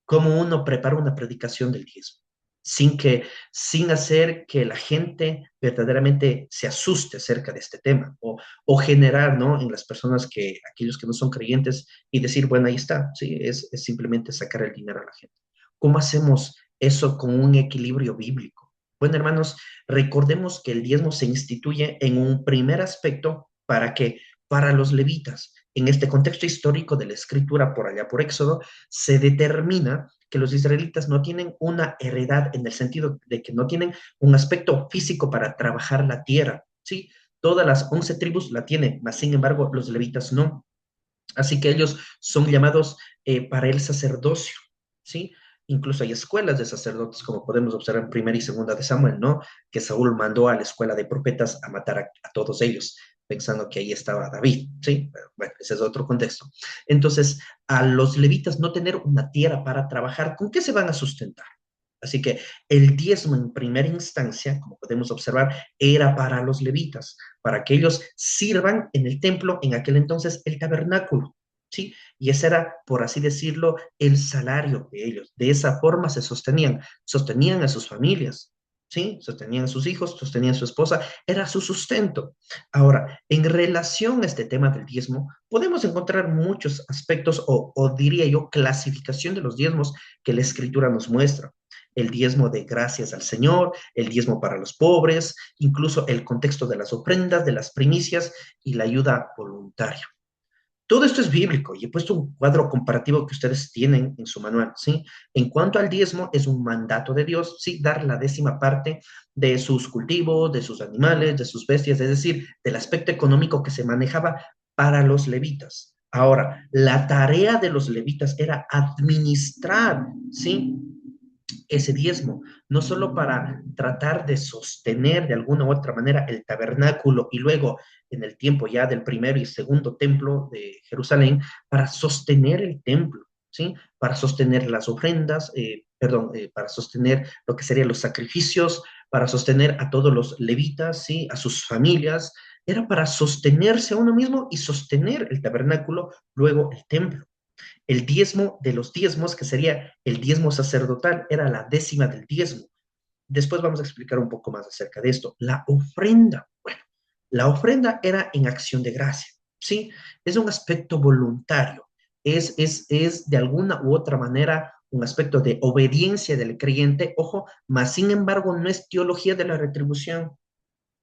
¿Cómo uno prepara una predicación del diezmo? Sin hacer que la gente verdaderamente se asuste acerca de este tema o generar, ¿no? En las personas aquellos que no son creyentes y decir, bueno, ahí está, ¿sí? Es simplemente sacar el dinero a la gente. ¿Cómo hacemos eso con un equilibrio bíblico? Bueno, hermanos, recordemos que el diezmo se instituye en un primer aspecto para los levitas. En este contexto histórico de la escritura por allá por Éxodo, se determina que los israelitas no tienen una heredad en el sentido de que no tienen un aspecto físico para trabajar la tierra, ¿sí? Todas las 11 tribus la tienen, mas sin embargo los levitas no. Así que ellos son llamados para el sacerdocio, ¿sí? Incluso hay escuelas de sacerdotes, como podemos observar en 1 y 2 de Samuel, ¿no? Que Saúl mandó a la escuela de profetas a matar a todos ellos, pensando que ahí estaba David, ¿sí? Pero, bueno, ese es otro contexto. Entonces, a los levitas no tener una tierra para trabajar, ¿con qué se van a sustentar? Así que el diezmo en primera instancia, como podemos observar, era para los levitas, para que ellos sirvan en el templo, en aquel entonces el tabernáculo, ¿sí? Y ese era, por así decirlo, el salario de ellos. De esa forma se sostenían a sus familias, ¿sí? Sostenían a sus hijos, sostenían a su esposa, era su sustento. Ahora, en relación a este tema del diezmo, podemos encontrar muchos aspectos o diría yo, clasificación de los diezmos que la Escritura nos muestra. El diezmo de gracias al Señor, el diezmo para los pobres, incluso el contexto de las ofrendas, de las primicias y la ayuda voluntaria. Todo esto es bíblico y he puesto un cuadro comparativo que ustedes tienen en su manual, ¿sí? En cuanto al diezmo, es un mandato de Dios, ¿sí? Dar la 10ª parte de sus cultivos, de sus animales, de sus bestias, es decir, del aspecto económico que se manejaba para los levitas. Ahora, la tarea de los levitas era administrar, ¿sí? Ese diezmo, no solo para tratar de sostener de alguna u otra manera el tabernáculo y luego en el tiempo ya del primero y segundo templo de Jerusalén, para sostener el templo, ¿sí? Para sostener las ofrendas, para sostener lo que serían los sacrificios, para sostener a todos los levitas, ¿sí? A sus familias, era para sostenerse a uno mismo y sostener el tabernáculo, luego el templo. El diezmo de los diezmos, que sería el diezmo sacerdotal, era la 10ª del diezmo. Después vamos a explicar un poco más acerca de esto. La ofrenda, bueno, la ofrenda era en acción de gracia, ¿sí? Es un aspecto voluntario, es de alguna u otra manera un aspecto de obediencia del creyente, ojo, mas sin embargo no es teología de la retribución,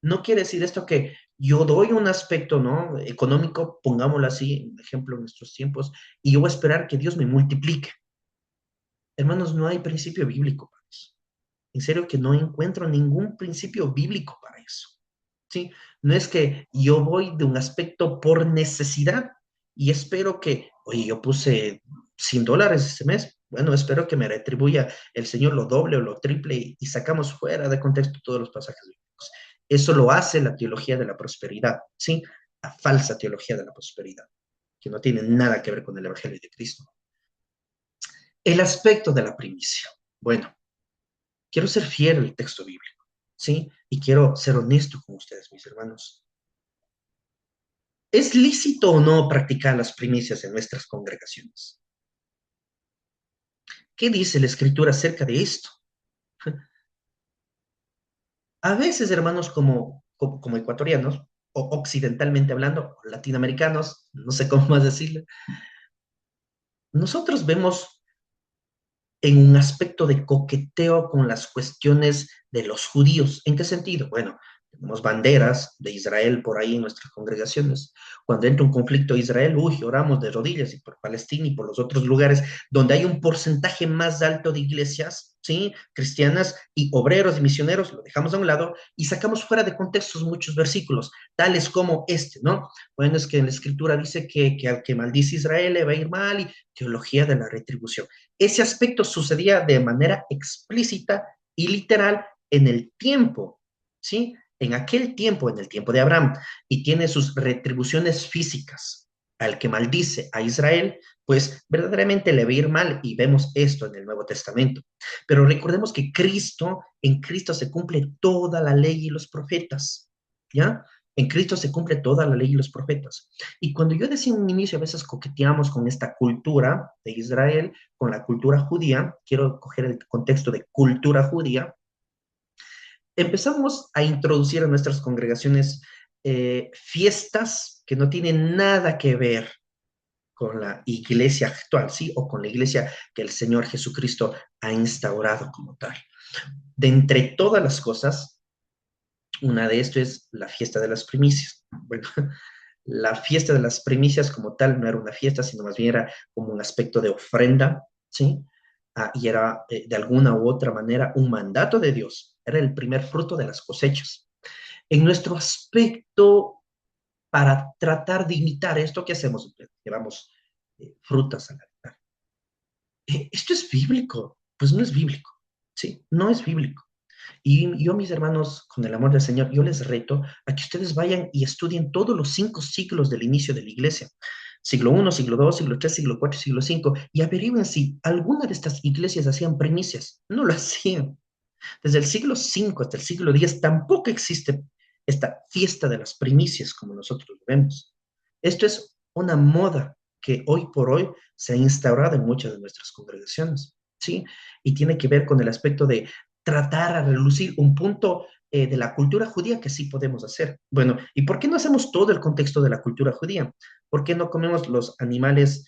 No quiere decir esto que yo doy un aspecto, ¿no? Económico, pongámoslo así, un ejemplo en nuestros tiempos, y yo voy a esperar que Dios me multiplique. Hermanos, no hay principio bíblico para eso. En serio que no encuentro ningún principio bíblico para eso. ¿Sí? No es que yo voy de un aspecto por necesidad y espero que, oye, yo puse $100 este mes, bueno, espero que me retribuya el Señor lo doble o lo triple y sacamos fuera de contexto todos los pasajes bíblicos. Eso lo hace la teología de la prosperidad, ¿sí? La falsa teología de la prosperidad, que no tiene nada que ver con el Evangelio de Cristo. El aspecto de la primicia. Bueno, quiero ser fiel al texto bíblico, ¿sí? Y quiero ser honesto con ustedes, mis hermanos. ¿Es lícito o no practicar las primicias en nuestras congregaciones? ¿Qué dice la Escritura acerca de esto? A veces, hermanos, como ecuatorianos, o occidentalmente hablando, o latinoamericanos, no sé cómo más decirlo, nosotros vemos en un aspecto de coqueteo con las cuestiones de los judíos. ¿En qué sentido? Bueno, tenemos banderas de Israel por ahí en nuestras congregaciones. Cuando entra un conflicto de Israel, uy, oramos de rodillas y por Palestina y por los otros lugares donde hay un porcentaje más alto de iglesias, ¿sí? Cristianas y obreros y misioneros, lo dejamos a un lado y sacamos fuera de contextos muchos versículos, tales como este, ¿no? Bueno, es que en la Escritura dice que al que maldice Israel le va a ir mal y teología de la retribución. Ese aspecto sucedía de manera explícita y literal en el tiempo, ¿sí? En aquel tiempo, en el tiempo de Abraham, y tiene sus retribuciones físicas. Al que maldice a Israel, pues verdaderamente le va a ir mal, y vemos esto en el Nuevo Testamento. Pero recordemos que en Cristo se cumple toda la ley y los profetas, ¿ya? En Cristo se cumple toda la ley y los profetas. Y cuando yo decía en un inicio, a veces coqueteamos con esta cultura de Israel, con la cultura judía, quiero coger el contexto de cultura judía, empezamos a introducir en nuestras congregaciones fiestas que no tienen nada que ver con la iglesia actual, ¿sí? O con la iglesia que el Señor Jesucristo ha instaurado como tal. De entre todas las cosas, una de esto es la fiesta de las primicias. Bueno, la fiesta de las primicias como tal no era una fiesta, sino más bien era como un aspecto de ofrenda, ¿sí? Y era de alguna u otra manera un mandato de Dios, era el primer fruto de las cosechas. En nuestro aspecto, para tratar de imitar esto, ¿qué hacemos? Llevamos frutas al altar. ¿Esto es bíblico? Pues no es bíblico, ¿sí? No es bíblico. Y yo, mis hermanos, con el amor del Señor, yo les reto a que ustedes vayan y estudien todos los 5 siglos del inicio de la iglesia. Siglo I, siglo II, siglo III, siglo IV, siglo V, y averigüen si alguna de estas iglesias hacían primicias. No lo hacían. Desde el siglo V hasta el siglo X tampoco existe esta fiesta de las primicias como nosotros lo vemos. Esto es una moda que hoy por hoy se ha instaurado en muchas de nuestras congregaciones, ¿sí? Y tiene que ver con el aspecto de tratar a relucir un punto de la cultura judía que sí podemos hacer. Bueno, ¿y por qué no hacemos todo el contexto de la cultura judía? ¿Por qué no comemos los animales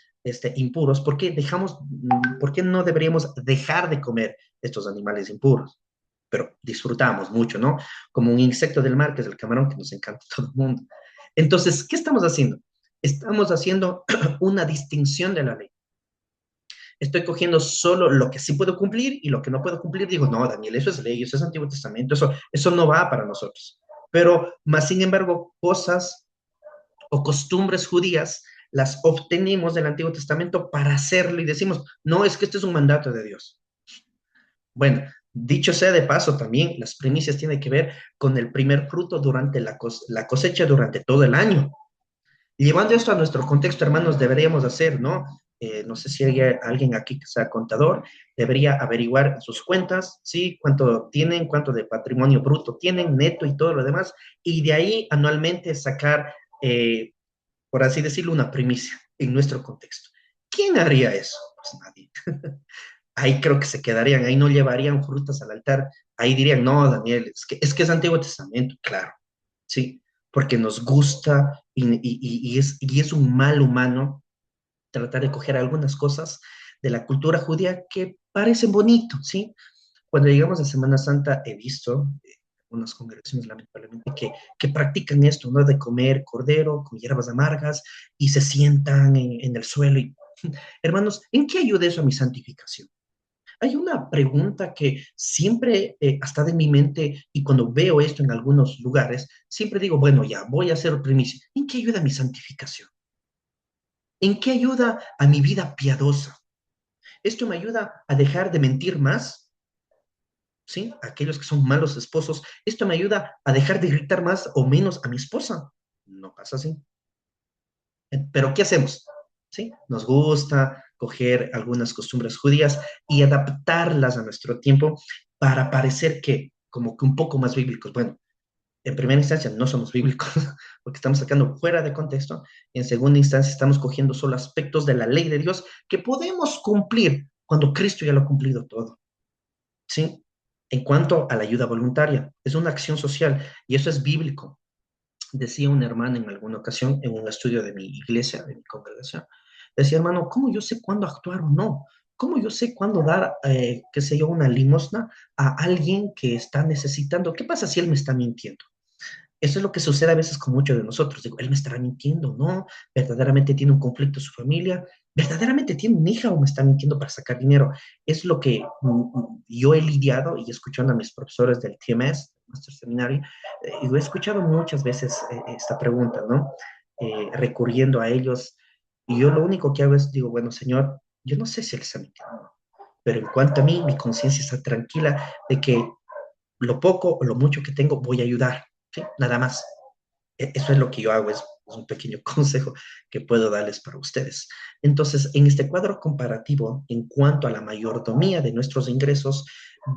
impuros? ¿Por qué no deberíamos dejar de comer estos animales impuros? Pero disfrutamos mucho, ¿no? Como un insecto del mar, que es el camarón, que nos encanta a todo el mundo. Entonces, ¿qué estamos haciendo? Estamos haciendo una distinción de la ley. Estoy cogiendo solo lo que sí puedo cumplir y lo que no puedo cumplir. Digo, no, Daniel, eso es ley, eso es Antiguo Testamento, eso no va para nosotros. Pero, más sin embargo, cosas o costumbres judías las obtenemos del Antiguo Testamento para hacerlo y decimos, no, es que este es un mandato de Dios. Bueno, dicho sea de paso también, las primicias tienen que ver con el primer fruto durante la cosecha durante todo el año. Llevando esto a nuestro contexto, hermanos, deberíamos hacer, ¿no? No sé si hay alguien aquí que sea contador, debería averiguar sus cuentas, ¿sí? Cuánto tienen, cuánto de patrimonio bruto tienen, neto y todo lo demás, y de ahí anualmente sacar, por así decirlo, una primicia en nuestro contexto. ¿Quién haría eso? Pues nadie. Ahí creo que se quedarían, ahí no llevarían frutas al altar, ahí dirían, no, Daniel, es Antiguo Testamento, claro, ¿sí? Porque nos gusta y es un mal humano tratar de coger algunas cosas de la cultura judía que parecen bonitos, ¿sí? Cuando llegamos a Semana Santa he visto algunas congregaciones, lamentablemente, que practican esto, ¿no? De comer cordero con hierbas amargas y se sientan en el suelo. Y, hermanos, ¿en qué ayuda eso a mi santificación? Hay una pregunta que siempre ha estado en mi mente y cuando veo esto en algunos lugares, siempre digo, bueno, ya, voy a hacer primicia. ¿En qué ayuda a mi santificación? ¿En qué ayuda a mi vida piadosa? ¿Esto me ayuda a dejar de mentir más? ¿Sí? Aquellos que son malos esposos, ¿esto me ayuda a dejar de gritar más o menos a mi esposa? No pasa así. Pero ¿qué hacemos? ¿Sí? Nos gusta coger algunas costumbres judías y adaptarlas a nuestro tiempo para parecer que como que un poco más bíblicos. Bueno, en primera instancia no somos bíblicos porque estamos sacando fuera de contexto. En segunda instancia estamos cogiendo solo aspectos de la ley de Dios que podemos cumplir cuando Cristo ya lo ha cumplido todo. ¿Sí? En cuanto a la ayuda voluntaria, es una acción social y eso es bíblico. Decía una hermana en alguna ocasión en un estudio de mi iglesia, de mi congregación, decía, hermano, ¿cómo yo sé cuándo actuar o no? ¿Cómo yo sé cuándo dar, qué sé yo, una limosna a alguien que está necesitando? ¿Qué pasa si él me está mintiendo? Eso es lo que sucede a veces con muchos de nosotros. Digo, él me estará mintiendo, ¿no? ¿Verdaderamente tiene un conflicto en su familia? ¿Verdaderamente tiene una hija o me está mintiendo para sacar dinero? Es lo que yo he lidiado y escuchando a mis profesores del TMS, Master Seminary, y lo he escuchado muchas veces esta pregunta, ¿no? Recurriendo a ellos. Y yo lo único que hago es, digo, bueno, Señor, yo no sé si él está mintiendo o no, pero en cuanto a mí, mi conciencia está tranquila de que lo poco o lo mucho que tengo voy a ayudar, ¿sí? Nada más. Eso es lo que yo hago, es un pequeño consejo que puedo darles para ustedes. Entonces, en este cuadro comparativo, en cuanto a la mayordomía de nuestros ingresos,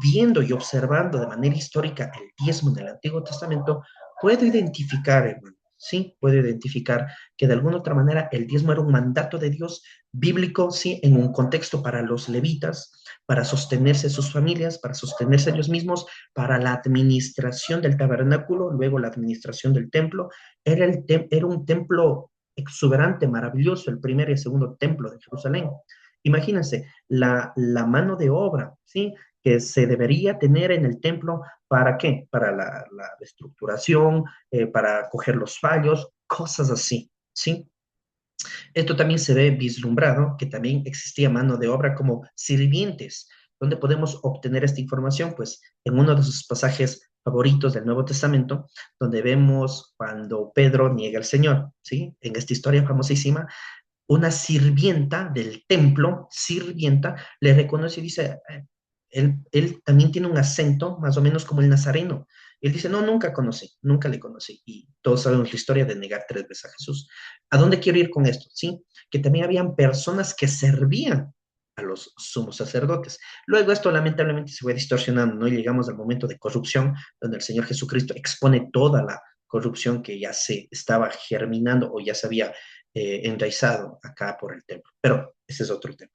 viendo y observando de manera histórica el diezmo en el Antiguo Testamento, puedo identificar, hermano, sí, puedo identificar que de alguna otra manera el diezmo era un mandato de Dios bíblico, sí, en un contexto para los levitas, para sostenerse sus familias, para sostenerse ellos mismos, para la administración del tabernáculo, luego la administración del templo. Era un templo exuberante, maravilloso, el primer y el segundo templo de Jerusalén. Imagínense la mano de obra, ¿sí? Que se debería tener en el templo, ¿para qué? Para la estructuración, para coger los fallos, cosas así, ¿sí? Esto también se ve vislumbrado, que también existía mano de obra como sirvientes. ¿Dónde podemos obtener esta información? Pues en uno de sus pasajes favoritos del Nuevo Testamento, donde vemos cuando Pedro niega al Señor, ¿sí? En esta historia famosísima, una sirvienta del templo, sirvienta, le reconoce y dice, él también tiene un acento más o menos como el nazareno. Y él dice, no, nunca conocí, nunca le conocí. Y todos sabemos la historia de negar 3 veces a Jesús. ¿A dónde quiero ir con esto? Sí, que también habían personas que servían a los sumos sacerdotes. Luego esto lamentablemente se fue distorsionando, ¿no? Y llegamos al momento de corrupción, donde el Señor Jesucristo expone toda la corrupción que ya se estaba germinando o ya se había enraizado acá por el templo. Pero ese es otro tema.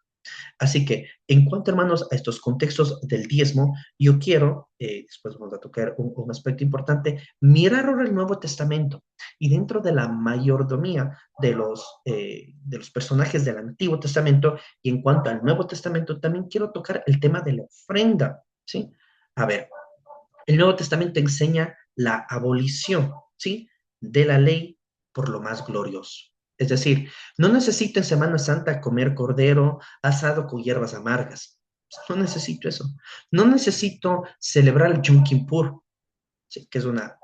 Así que, en cuanto, hermanos, a estos contextos del diezmo, yo quiero, después vamos a tocar un aspecto importante, mirar ahora el Nuevo Testamento y dentro de la mayordomía de los personajes del Antiguo Testamento y en cuanto al Nuevo Testamento, también quiero tocar el tema de la ofrenda, ¿sí? A ver, el Nuevo Testamento enseña la abolición, ¿sí? De la ley por lo más glorioso. Es decir, no necesito en Semana Santa comer cordero asado con hierbas amargas. No necesito eso. No necesito celebrar el Yom Kippur, ¿sí? Que es una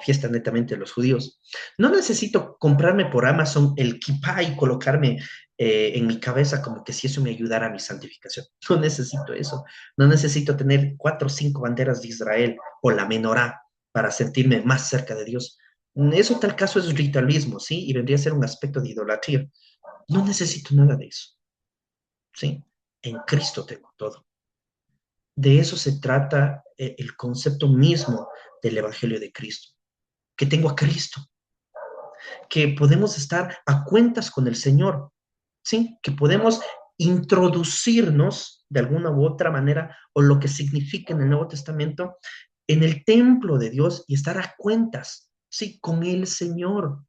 fiesta netamente de los judíos. No necesito comprarme por Amazon el kippah y colocarme en mi cabeza como que si eso me ayudara a mi santificación. No necesito eso. No necesito tener 4 o 5 banderas de Israel o la menorá para sentirme más cerca de Dios. Eso tal caso es ritualismo, ¿sí? Y vendría a ser un aspecto de idolatría. No necesito nada de eso, ¿sí? En Cristo tengo todo. De eso se trata el concepto mismo del Evangelio de Cristo, que tengo a Cristo, que podemos estar a cuentas con el Señor, ¿sí? Que podemos introducirnos de alguna u otra manera, o lo que significa en el Nuevo Testamento, en el templo de Dios y estar a cuentas, ¿sí? Con el Señor.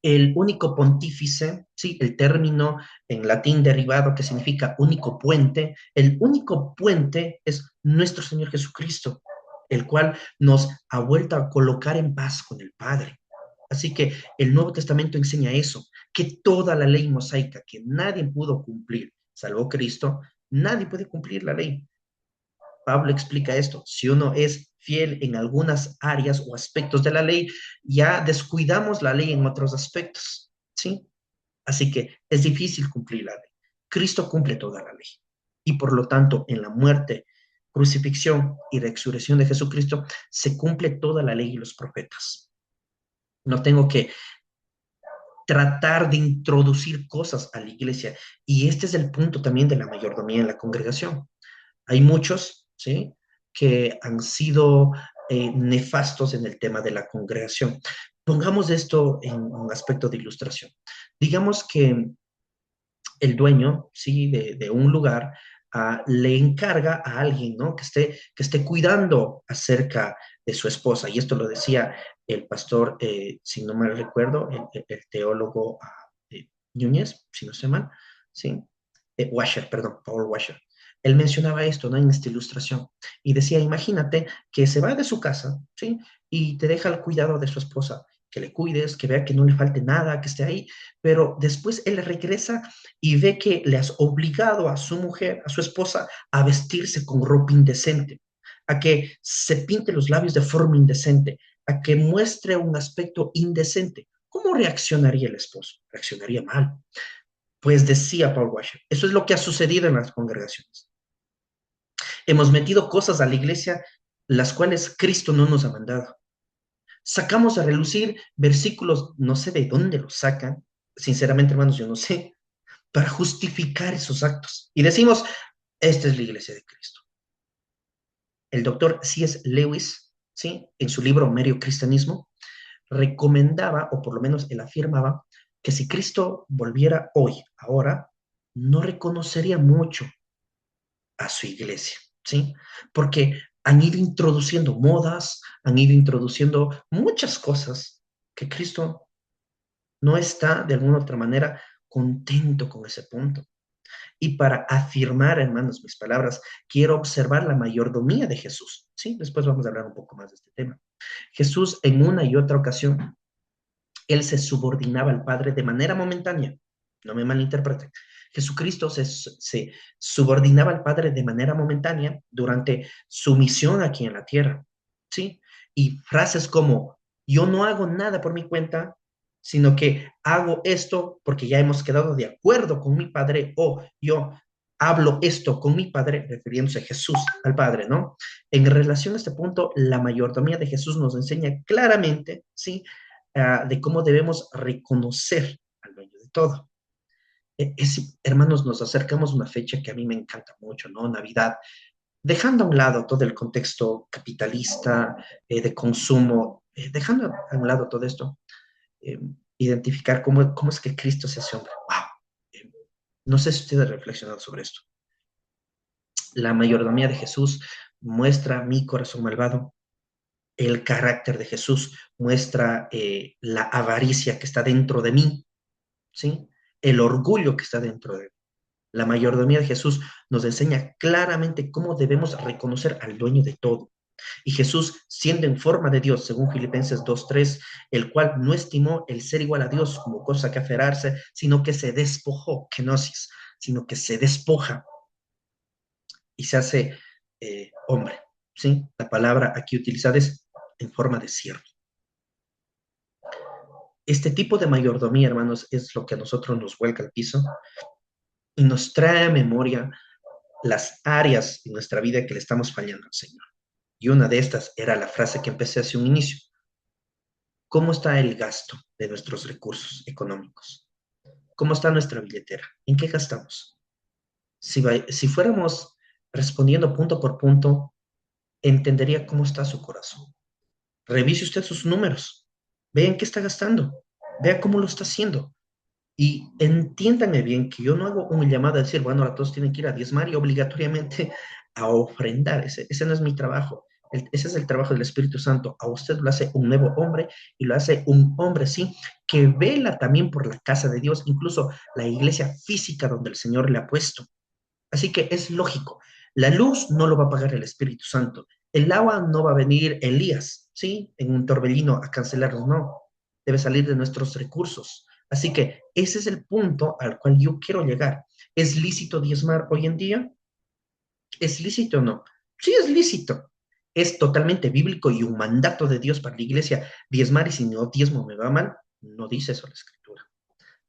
El único pontífice, ¿sí? El término en latín derivado que significa único puente, el único puente es nuestro Señor Jesucristo. el cual nos ha vuelto a colocar en paz con el Padre. Así que el Nuevo Testamento enseña eso, que toda la ley mosaica que nadie pudo cumplir, salvo Cristo, nadie puede cumplir la ley. Pablo explica esto: si uno es fiel en algunas áreas o aspectos de la ley, ya descuidamos la ley en otros aspectos, ¿sí? Así que es difícil cumplir la ley. Cristo cumple toda la ley. Y por lo tanto, en la muerte, crucifixión y resurrección de Jesucristo, se cumple toda la ley y los profetas. No tengo que tratar de introducir cosas a la iglesia. Y este es el punto también de la mayordomía en la congregación. Hay muchos, ¿sí?, que han sido nefastos en el tema de la congregación. Pongamos esto en un aspecto de ilustración. Digamos que el dueño, ¿sí?, de un lugar le encarga a alguien, ¿no?, que esté cuidando acerca de su esposa. Y esto lo decía el pastor, si no mal recuerdo, el teólogo Núñez, si no sé mal, ¿sí? Washer, perdón, Paul Washer. Él mencionaba esto, ¿no?, en esta ilustración. Y decía, imagínate que se va de su casa, ¿sí?, y te deja el cuidado de su esposa, que le cuides, que vea que no le falte nada, que esté ahí, pero después él regresa y ve que le has obligado a su mujer, a su esposa, a vestirse con ropa indecente, a que se pinte los labios de forma indecente, a que muestre un aspecto indecente. ¿Cómo reaccionaría el esposo? Reaccionaría mal. Pues decía Paul Washer, eso es lo que ha sucedido en las congregaciones. Hemos metido cosas a la iglesia las cuales Cristo no nos ha mandado. Sacamos a relucir versículos, no sé de dónde los sacan, sinceramente, hermanos, yo no sé, para justificar esos actos. Y decimos, esta es la iglesia de Cristo. El doctor C.S. Lewis, ¿sí?, en su libro Medio Cristianismo, recomendaba, o por lo menos él afirmaba, que si Cristo volviera hoy, ahora, no reconocería mucho a su iglesia, ¿sí? Porque han ido introduciendo modas, han ido introduciendo muchas cosas que Cristo no está, de alguna otra manera, contento con ese punto. Y para afirmar, hermanos, mis palabras, quiero observar la mayordomía de Jesús, ¿sí? Después vamos a hablar un poco más de este tema. Jesús, en una y otra ocasión, él se subordinaba al Padre de manera momentánea. No me malinterpreten. Jesucristo se subordinaba al Padre de manera momentánea durante su misión aquí en la tierra, ¿sí? Y frases como, yo no hago nada por mi cuenta, sino que hago esto porque ya hemos quedado de acuerdo con mi Padre, o yo hablo esto con mi Padre, refiriéndose a Jesús, al Padre, ¿no? En relación a este punto, la mayordomía de Jesús nos enseña claramente, ¿sí?, de cómo debemos reconocer al dueño de todo. Hermanos, nos acercamos a una fecha que a mí me encanta mucho, ¿no? Navidad. Dejando a un lado todo el contexto capitalista, de consumo, dejando a un lado todo esto, identificar cómo es que Cristo se hace hombre. ¡Wow! No sé si ustedes han reflexionado sobre esto. La mayordomía de Jesús muestra mi corazón malvado. El carácter de Jesús muestra la avaricia que está dentro de mí, ¿sí? El orgullo que está dentro de mí. La mayordomía de Jesús nos enseña claramente cómo debemos reconocer al dueño de todo. Y Jesús, siendo en forma de Dios, según Filipenses 2:3, el cual no estimó el ser igual a Dios como cosa que aferrarse, sino que se despojó, kenosis, sino que se despoja y se hace hombre, ¿sí? La palabra aquí utilizada es en forma de siervo. Este tipo de mayordomía, hermanos, es lo que a nosotros nos vuelca al piso y nos trae a memoria las áreas de nuestra vida que le estamos fallando al Señor. Y una de estas era la frase que empecé hace un inicio. ¿Cómo está el gasto de nuestros recursos económicos? ¿Cómo está nuestra billetera? ¿En qué gastamos? Si fuéramos respondiendo punto por punto, entendería cómo está su corazón. Revise usted sus números. Vea en qué está gastando. Vea cómo lo está haciendo. Y entiéndanme bien que yo no hago un llamado a decir, bueno, ahora todos tienen que ir a diezmar y obligatoriamente a ofrendar. Ese no es mi trabajo. Ese es el trabajo del Espíritu Santo. A usted lo hace un nuevo hombre y lo hace un hombre, sí, que vela también por la casa de Dios, incluso la iglesia física donde el Señor le ha puesto. Así que es lógico. La luz no lo va a pagar el Espíritu Santo. El agua no va a venir Elías, ¿sí? En un torbellino a cancelarnos, no. Debe salir de nuestros recursos. Así que ese es el punto al cual yo quiero llegar. ¿Es lícito diezmar hoy en día? ¿Es lícito o no? Sí, es lícito. Es totalmente bíblico y un mandato de Dios para la iglesia diezmar, y si no diezmo me va mal. No dice eso la escritura.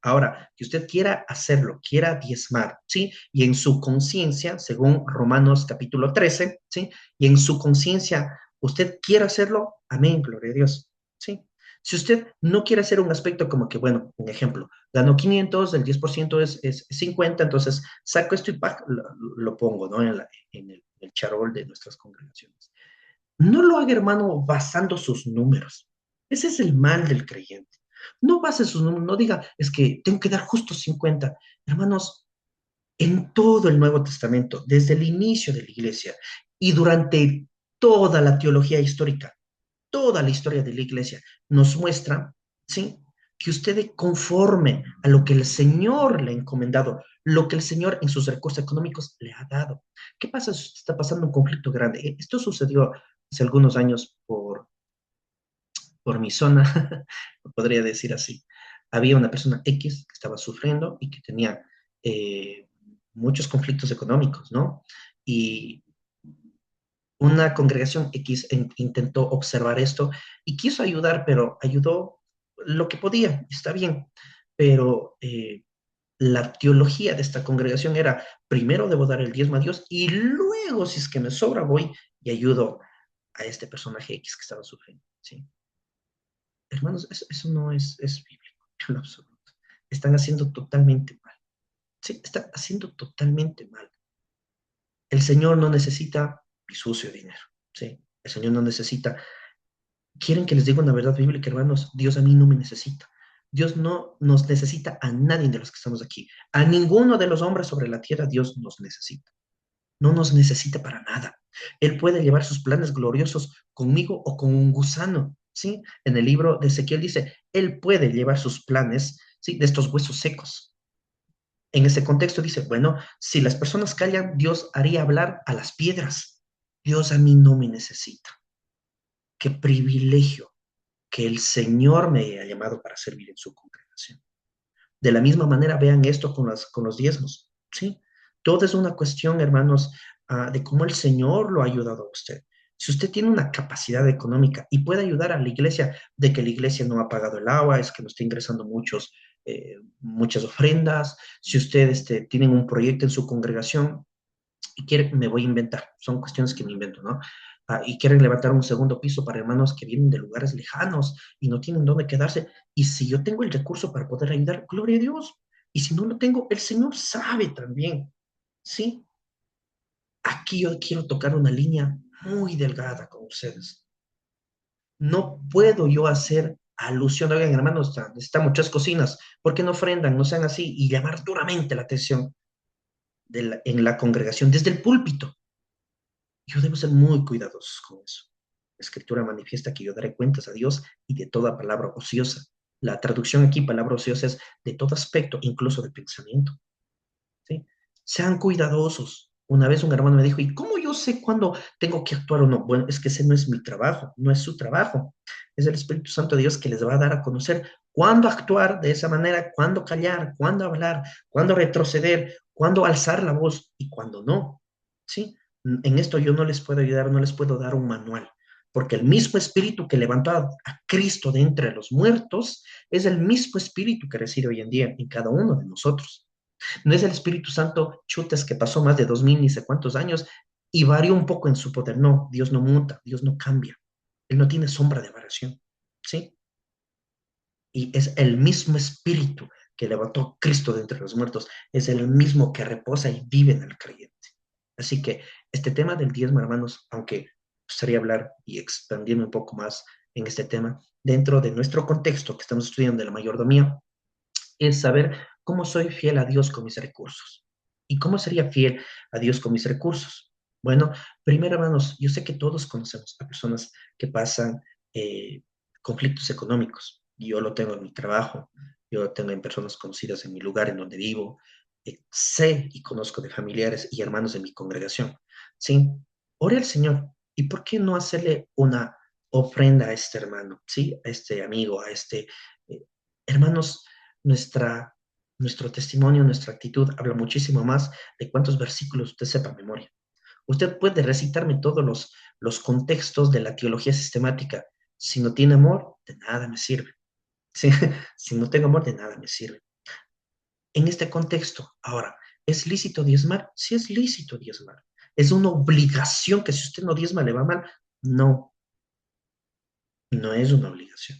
Ahora, que usted quiera hacerlo, quiera diezmar, ¿sí? Y en su conciencia, según Romanos capítulo 13, ¿sí? Y en su conciencia, usted quiera hacerlo, amén, gloria a Dios, ¿sí? Si usted no quiere hacer un aspecto como que, bueno, un ejemplo, gano 500, el 10% es 50, entonces saco esto y lo pongo, ¿no? En el charol de nuestras congregaciones. No lo haga, hermano, basando sus números. Ese es el mal del creyente. No base sus números, no diga, es que tengo que dar justo 50. Hermanos, en todo el Nuevo Testamento, desde el inicio de la iglesia y durante toda la teología histórica, toda la historia de la iglesia, nos muestra, ¿sí? Que usted conforme a lo que el Señor le ha encomendado, lo que el Señor en sus recursos económicos le ha dado. ¿Qué pasa si usted está pasando un conflicto grande? Esto sucedió hace algunos años por mi zona, podría decir así. Había una persona X que estaba sufriendo y que tenía muchos conflictos económicos, ¿no? Y una congregación X intentó observar esto y quiso ayudar, pero ayudó lo que podía, está bien, pero la teología de esta congregación era, primero debo dar el diezmo a Dios y luego, si es que me sobra, voy y ayudo a este personaje X que estaba sufriendo, ¿sí? Hermanos, eso no es bíblico, en lo absoluto. Están haciendo totalmente mal. Sí, están haciendo totalmente mal. El Señor no necesita mi sucio dinero, ¿sí? El Señor no necesita. ¿Quieren que les diga una verdad bíblica, hermanos? Dios a mí no me necesita. Dios no nos necesita a nadie de los que estamos aquí. A ninguno de los hombres sobre la tierra Dios nos necesita. No nos necesita para nada. Él puede llevar sus planes gloriosos conmigo o con un gusano, ¿sí? En el libro de Ezequiel dice, Él puede llevar sus planes, ¿sí? De estos huesos secos. En ese contexto dice, bueno, si las personas callan, Dios haría hablar a las piedras. Dios a mí no me necesita. Qué privilegio que el Señor me haya llamado para servir en su congregación. De la misma manera, vean esto con los diezmos, ¿sí? Todo es una cuestión, hermanos, de cómo el Señor lo ha ayudado a usted. Si usted tiene una capacidad económica y puede ayudar a la iglesia, de que la iglesia no ha pagado el agua, es que no está ingresando muchas ofrendas, si usted tiene un proyecto en su congregación y quiere, me voy a inventar, son cuestiones que me invento, ¿no? Y quieren levantar un segundo piso para hermanos que vienen de lugares lejanos y no tienen dónde quedarse. Y si yo tengo el recurso para poder ayudar, gloria a Dios. Y si no lo tengo, el Señor sabe también, ¿sí? Aquí yo quiero tocar una línea muy delgada con ustedes. No puedo yo hacer alusión, oigan, hermanos, necesitan muchas cocinas, ¿por qué no ofrendan? No sean así, y llamar duramente la atención en la congregación desde el púlpito. Yo debo ser muy cuidadosos con eso. La escritura manifiesta que yo daré cuentas a Dios y de toda palabra ociosa. La traducción aquí, palabra ociosa, es de todo aspecto, incluso de pensamiento. ¿Sí? Sean cuidadosos. Una vez un hermano me dijo, ¿y cómo yo sé cuándo tengo que actuar o no? Bueno, es que ese no es mi trabajo, no es su trabajo. Es el Espíritu Santo de Dios que les va a dar a conocer cuándo actuar de esa manera, cuándo callar, cuándo hablar, cuándo retroceder, cuándo alzar la voz y cuándo no. ¿Sí? En esto yo no les puedo ayudar, no les puedo dar un manual, porque el mismo espíritu que levantó a Cristo de entre los muertos es el mismo espíritu que reside hoy en día en cada uno de nosotros. No es el Espíritu Santo, chutas, que pasó más de 2000 ni sé cuántos años y varió un poco en su poder. No, Dios no muta, Dios no cambia. Él no tiene sombra de variación, ¿sí? Y es el mismo espíritu que levantó a Cristo de entre los muertos, es el mismo que reposa y vive en el creyente. Así que este tema del diezmo, hermanos, aunque gustaría hablar y expandirme un poco más en este tema, dentro de nuestro contexto que estamos estudiando de la mayordomía, es saber cómo soy fiel a Dios con mis recursos. ¿Y cómo sería fiel a Dios con mis recursos? Bueno, primero, hermanos, yo sé que todos conocemos a personas que pasan conflictos económicos. Yo lo tengo en mi trabajo, yo lo tengo en personas conocidas en mi lugar, en donde vivo. Sé y conozco de familiares y hermanos de mi congregación. ¿Sí? Ore al Señor. ¿Y por qué no hacerle una ofrenda a este hermano, ¿sí? A este amigo, a este... hermanos, nuestra, nuestro testimonio, nuestra actitud habla muchísimo más de cuántos versículos usted sepa a memoria. Usted puede recitarme todos los contextos de la teología sistemática. Si no tiene amor, de nada me sirve. ¿Sí? Si no tengo amor, de nada me sirve. En este contexto, ahora, ¿es lícito diezmar? Sí es lícito diezmar. ¿Es una obligación que si usted no diezma le va mal? No, no es una obligación.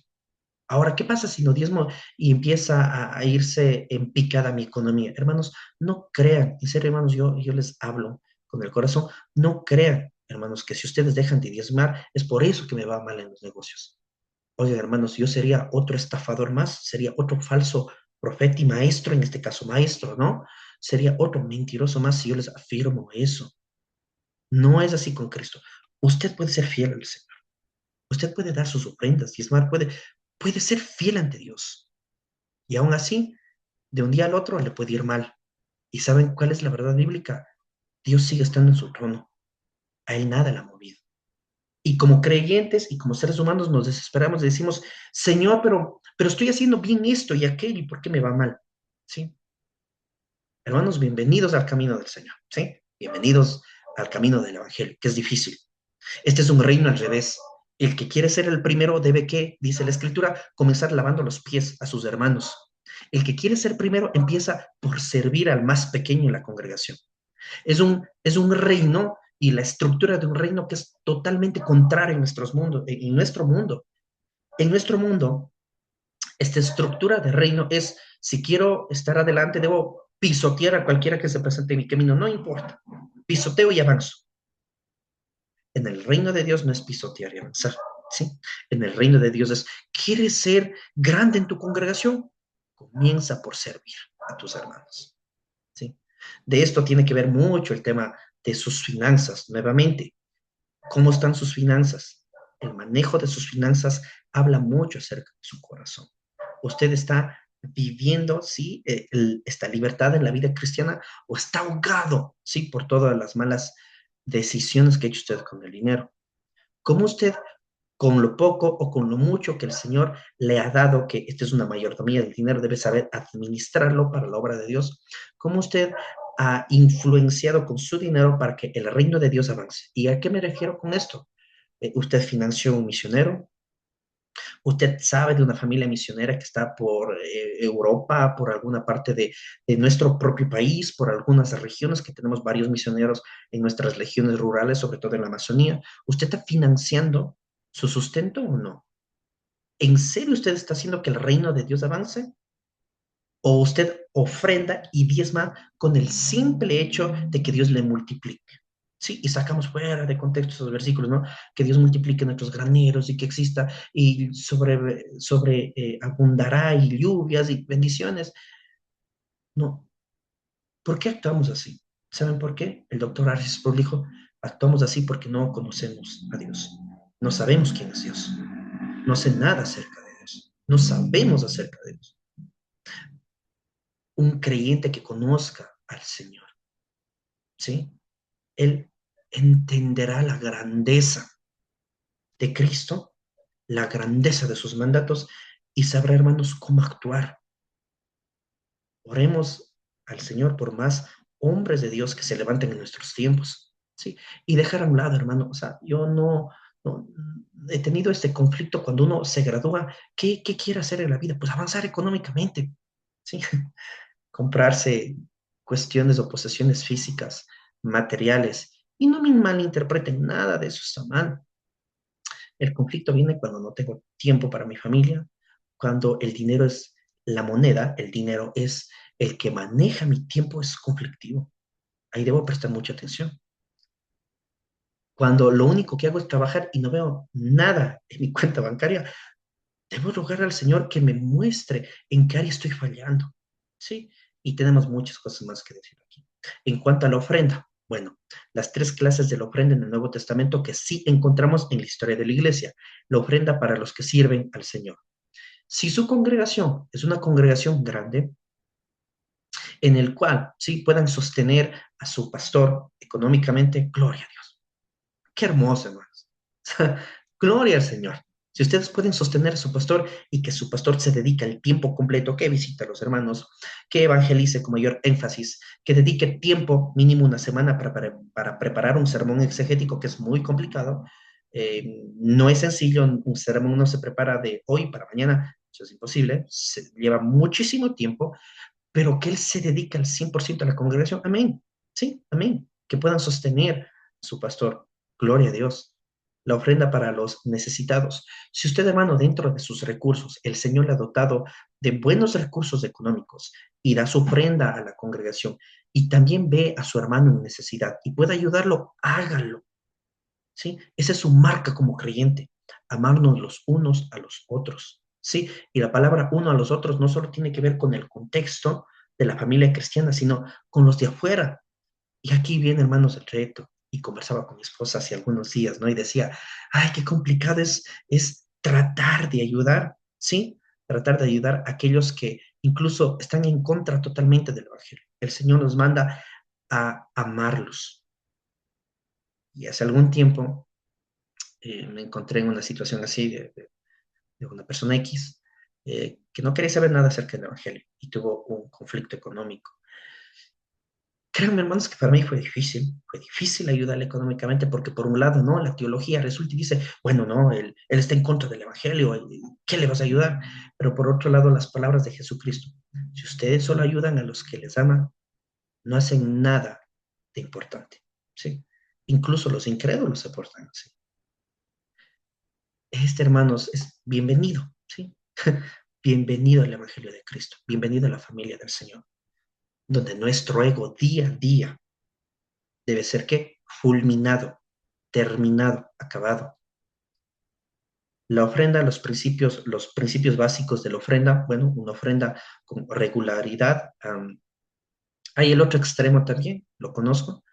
Ahora, ¿qué pasa si no diezmo y empieza a irse en picada mi economía? Hermanos, no crean, en serio, hermanos, yo les hablo con el corazón, no crean, hermanos, que si ustedes dejan de diezmar, es por eso que me va mal en los negocios. Oigan, hermanos, yo sería otro estafador más, sería otro falso profeta y maestro, en este caso maestro, ¿no? Sería otro mentiroso más si yo les afirmo eso. No es así con Cristo. Usted puede ser fiel al Señor. Usted puede dar sus ofrendas, diezmar, puede ser fiel ante Dios. Y aún así, de un día al otro le puede ir mal. ¿Y saben cuál es la verdad bíblica? Dios sigue estando en su trono. A él nada le ha movido. Y como creyentes y como seres humanos nos desesperamos y decimos, Señor, pero estoy haciendo bien esto y aquello, ¿y por qué me va mal? ¿Sí? Hermanos, bienvenidos al camino del Señor, ¿sí? Bienvenidos al camino del Evangelio, que es difícil. Este es un reino al revés. El que quiere ser el primero debe que, dice la Escritura, comenzar lavando los pies a sus hermanos. El que quiere ser primero empieza por servir al más pequeño en la congregación. Es un reino y la estructura de un reino que es totalmente contraria en nuestro mundo. En nuestro mundo, esta estructura de reino es, si quiero estar adelante, debo pisotear a cualquiera que se presente en mi camino, no importa, pisoteo y avanzo. En el reino de Dios no es pisotear y avanzar, ¿sí? En el reino de Dios es, ¿quieres ser grande en tu congregación? Comienza por servir a tus hermanos, ¿sí? De esto tiene que ver mucho el tema de sus finanzas, nuevamente. ¿Cómo están sus finanzas? El manejo de sus finanzas habla mucho acerca de su corazón. Usted está viviendo, ¿sí? Esta libertad en la vida cristiana o está ahogado, ¿sí? Por todas las malas decisiones que ha hecho usted con el dinero. ¿Cómo usted, con lo poco o con lo mucho que el Señor le ha dado, que esta es una mayordomía del dinero, debe saber administrarlo para la obra de Dios? ¿Cómo usted ha influenciado con su dinero para que el reino de Dios avance? ¿Y a qué me refiero con esto? ¿Usted financió un misionero? ¿Usted sabe de una familia misionera que está por Europa, por alguna parte de nuestro propio país, por algunas regiones que tenemos varios misioneros en nuestras regiones rurales, sobre todo en la Amazonía? ¿Usted está financiando su sustento o no? ¿En serio usted está haciendo que el reino de Dios avance? ¿O usted ofrenda y diezma con el simple hecho de que Dios le multiplique? Sí, y sacamos fuera de contexto esos versículos, ¿no? Que Dios multiplique nuestros graneros y que exista y abundará y lluvias y bendiciones. No. ¿Por qué actuamos así? ¿Saben por qué? El doctor Arcis Sproul dijo, actuamos así porque no conocemos a Dios. No sabemos quién es Dios. No sé nada acerca de Dios. No sabemos acerca de Dios. Un creyente que conozca al Señor, ¿sí? Él entenderá la grandeza de Cristo, la grandeza de sus mandatos y sabrá, hermanos, cómo actuar. Oremos al Señor por más hombres de Dios que se levanten en nuestros tiempos, ¿sí? Y dejar a un lado, hermano, o sea, yo no he tenido este conflicto cuando uno se gradúa. ¿Qué quiere hacer en la vida? Pues avanzar económicamente, ¿sí? Comprarse cuestiones o posesiones físicas, materiales, y no me malinterpreten, nada de eso está mal. El conflicto viene cuando no tengo tiempo para mi familia, cuando el dinero es la moneda, el dinero es el que maneja mi tiempo, es conflictivo. Ahí debo prestar mucha atención. Cuando lo único que hago es trabajar y no veo nada en mi cuenta bancaria, debo rogar al Señor que me muestre en qué área estoy fallando, ¿sí? Y tenemos muchas cosas más que decir aquí. En cuanto a la ofrenda, bueno, las 3 clases de la ofrenda en el Nuevo Testamento que sí encontramos en la historia de la iglesia. La ofrenda para los que sirven al Señor. Si su congregación es una congregación grande, en el cual sí puedan sostener a su pastor económicamente, gloria a Dios. Qué hermoso, hermanos. Gloria al Señor. Si ustedes pueden sostener a su pastor y que su pastor se dedique el tiempo completo, que visite a los hermanos, que evangelice con mayor énfasis, que dedique tiempo, mínimo una semana, para preparar un sermón exegético, que es muy complicado. No es sencillo, un sermón no se prepara de hoy para mañana, eso es imposible, se lleva muchísimo tiempo, pero que él se dedique al 100% a la congregación. Amén. Sí, amén. Que puedan sostener a su pastor. Gloria a Dios. La ofrenda para los necesitados. Si usted, hermano, dentro de sus recursos, el Señor le ha dotado de buenos recursos económicos y da su ofrenda a la congregación y también ve a su hermano en necesidad y puede ayudarlo, hágalo. ¿Sí? Esa es su marca como creyente. Amarnos los unos a los otros. ¿Sí? Y la palabra uno a los otros no solo tiene que ver con el contexto de la familia cristiana, sino con los de afuera. Y aquí viene, hermanos, el reto. Y conversaba con mi esposa hace algunos días, ¿no? Y decía, ay, qué complicado es tratar de ayudar, ¿sí? Tratar de ayudar a aquellos que incluso están en contra totalmente del Evangelio. El Señor nos manda a amarlos. Y hace algún tiempo me encontré en una situación así de una persona X que no quería saber nada acerca del Evangelio y tuvo un conflicto económico. Créanme, hermanos, que para mí fue difícil ayudarle económicamente porque por un lado, ¿no? La teología resulta y dice, bueno, no, él está en contra del Evangelio, ¿qué le vas a ayudar? Pero por otro lado, las palabras de Jesucristo, si ustedes solo ayudan a los que les aman, no hacen nada de importante, ¿sí? Incluso los incrédulos se portan así. Hermanos, es bienvenido, ¿sí? Bienvenido al Evangelio de Cristo, bienvenido a la familia del Señor, donde nuestro ego día a día debe ser, ¿qué? Fulminado, terminado, acabado. La ofrenda, los principios básicos de la ofrenda, bueno, una ofrenda con regularidad. Hay el otro extremo también, lo conozco,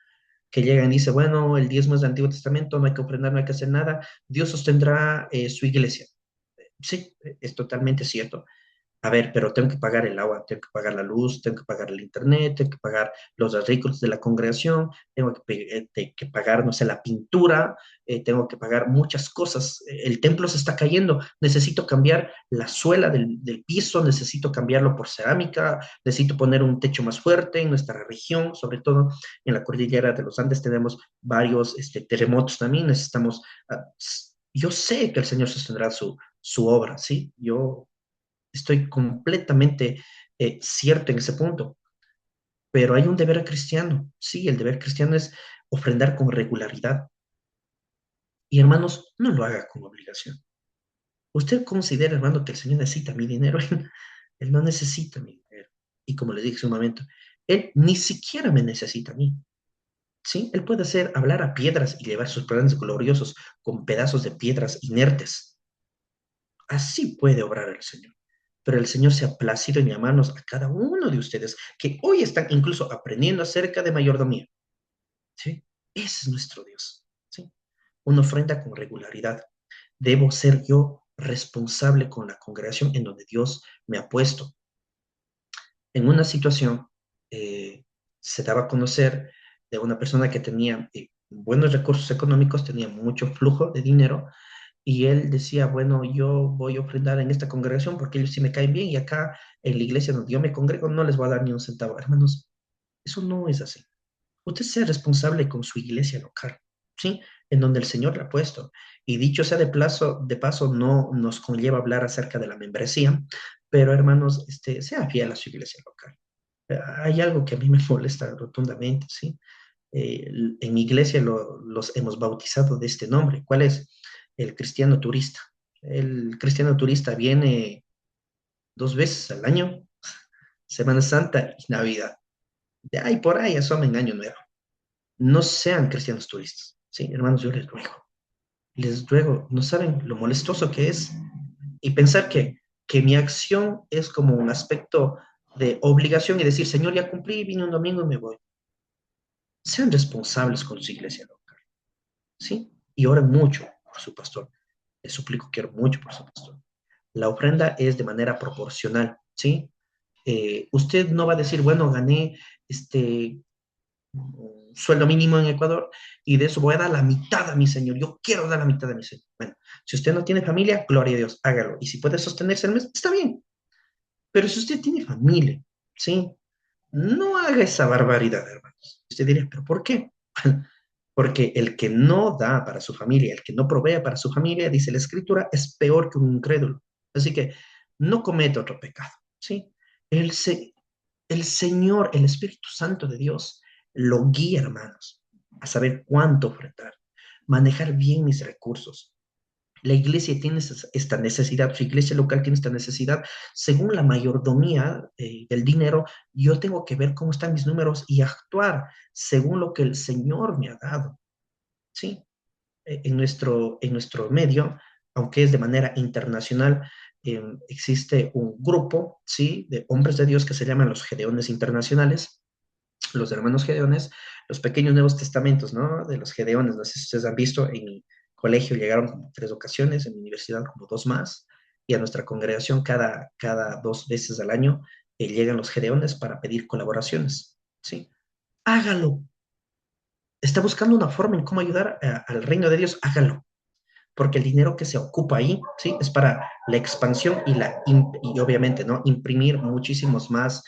que llega y dice, bueno, el diezmo es del Antiguo Testamento, no hay que ofrendar, no hay que hacer nada, Dios sostendrá su iglesia. Sí, es totalmente cierto. A ver, pero tengo que pagar el agua, tengo que pagar la luz, tengo que pagar el internet, tengo que pagar los arreglos de la congregación, tengo que pagar, no sé, la pintura, tengo que pagar muchas cosas. El templo se está cayendo, necesito cambiar la suela del piso, necesito cambiarlo por cerámica, necesito poner un techo más fuerte en nuestra región, sobre todo en la cordillera de los Andes tenemos varios terremotos también, necesitamos... yo sé que el Señor sostendrá su obra, ¿sí? Yo estoy completamente cierto en ese punto, pero hay un deber cristiano. Sí, el deber cristiano es ofrendar con regularidad. Y hermanos, no lo haga con obligación. Usted considera, hermano, que el Señor necesita mi dinero. Él no necesita mi dinero. Y como le dije hace un momento, Él ni siquiera me necesita a mí. ¿Sí? Él puede hacer hablar a piedras y llevar sus planes gloriosos con pedazos de piedras inertes. Así puede obrar el Señor. Pero el Señor se ha placido en llamarnos a cada uno de ustedes que hoy están incluso aprendiendo acerca de mayordomía. ¿Sí? Ese es nuestro Dios. ¿Sí? Una ofrenda con regularidad. Debo ser yo responsable con la congregación en donde Dios me ha puesto. En una situación se daba a conocer de una persona que tenía buenos recursos económicos, tenía mucho flujo de dinero, y él decía, bueno, yo voy a ofrendar en esta congregación porque ellos sí me caen bien y acá en la iglesia donde yo me congrego no les voy a dar ni un centavo. Hermanos, eso no es así. Usted sea responsable con su iglesia local, ¿sí? En donde el Señor le ha puesto. Y dicho sea de paso, no nos conlleva hablar acerca de la membresía, pero hermanos, sea fiel a su iglesia local. Hay algo que a mí me molesta rotundamente, ¿sí? En mi iglesia los hemos bautizado de este nombre. ¿Cuál es? El cristiano turista. El cristiano turista viene 2 veces al año, Semana Santa y Navidad. De ahí por ahí asomen Año Nuevo. No sean cristianos turistas. Sí, hermanos, yo les ruego, no saben lo molestoso que es y pensar que mi acción es como un aspecto de obligación y decir, Señor, ya cumplí, vine un domingo y me voy. Sean responsables con su iglesia local, ¿sí? Y oren mucho por su pastor. Les suplico que oren mucho por su pastor. La ofrenda es de manera proporcional, ¿sí? Usted no va a decir, bueno, gané sueldo mínimo en Ecuador y de eso voy a dar la mitad a mi Señor. Yo quiero dar la mitad a mi Señor. Bueno, si usted no tiene familia, gloria a Dios, hágalo. Y si puede sostenerse el mes, está bien. Pero si usted tiene familia, ¿sí? No haga esa barbaridad, hermanos. Usted diría, ¿pero por qué? Porque el que no da para su familia, el que no provee para su familia, dice la Escritura, es peor que un incrédulo. Así que no cometa otro pecado, ¿sí? El, se- el Señor, el Espíritu Santo de Dios, lo guía, hermanos, a saber cuánto ofrendar, manejar bien mis recursos. La iglesia tiene esta necesidad, su iglesia local tiene esta necesidad. Según la mayordomía del dinero, yo tengo que ver cómo están mis números y actuar según lo que el Señor me ha dado. ¿Sí? En nuestro medio, aunque es de manera internacional, existe un grupo, ¿sí? De hombres de Dios que se llaman los Gedeones Internacionales, los hermanos Gedeones, los pequeños Nuevos Testamentos, ¿no? De los Gedeones, no sé si ustedes han visto, en mi colegio llegaron como 3 ocasiones, en mi universidad como 2 más, y a nuestra congregación cada 2 veces al año llegan los Gedeones para pedir colaboraciones, ¿sí? Hágalo. Está buscando una forma en cómo ayudar al reino de Dios, hágalo. Porque el dinero que se ocupa ahí, ¿sí? Es para la expansión y obviamente, ¿no? Imprimir muchísimos más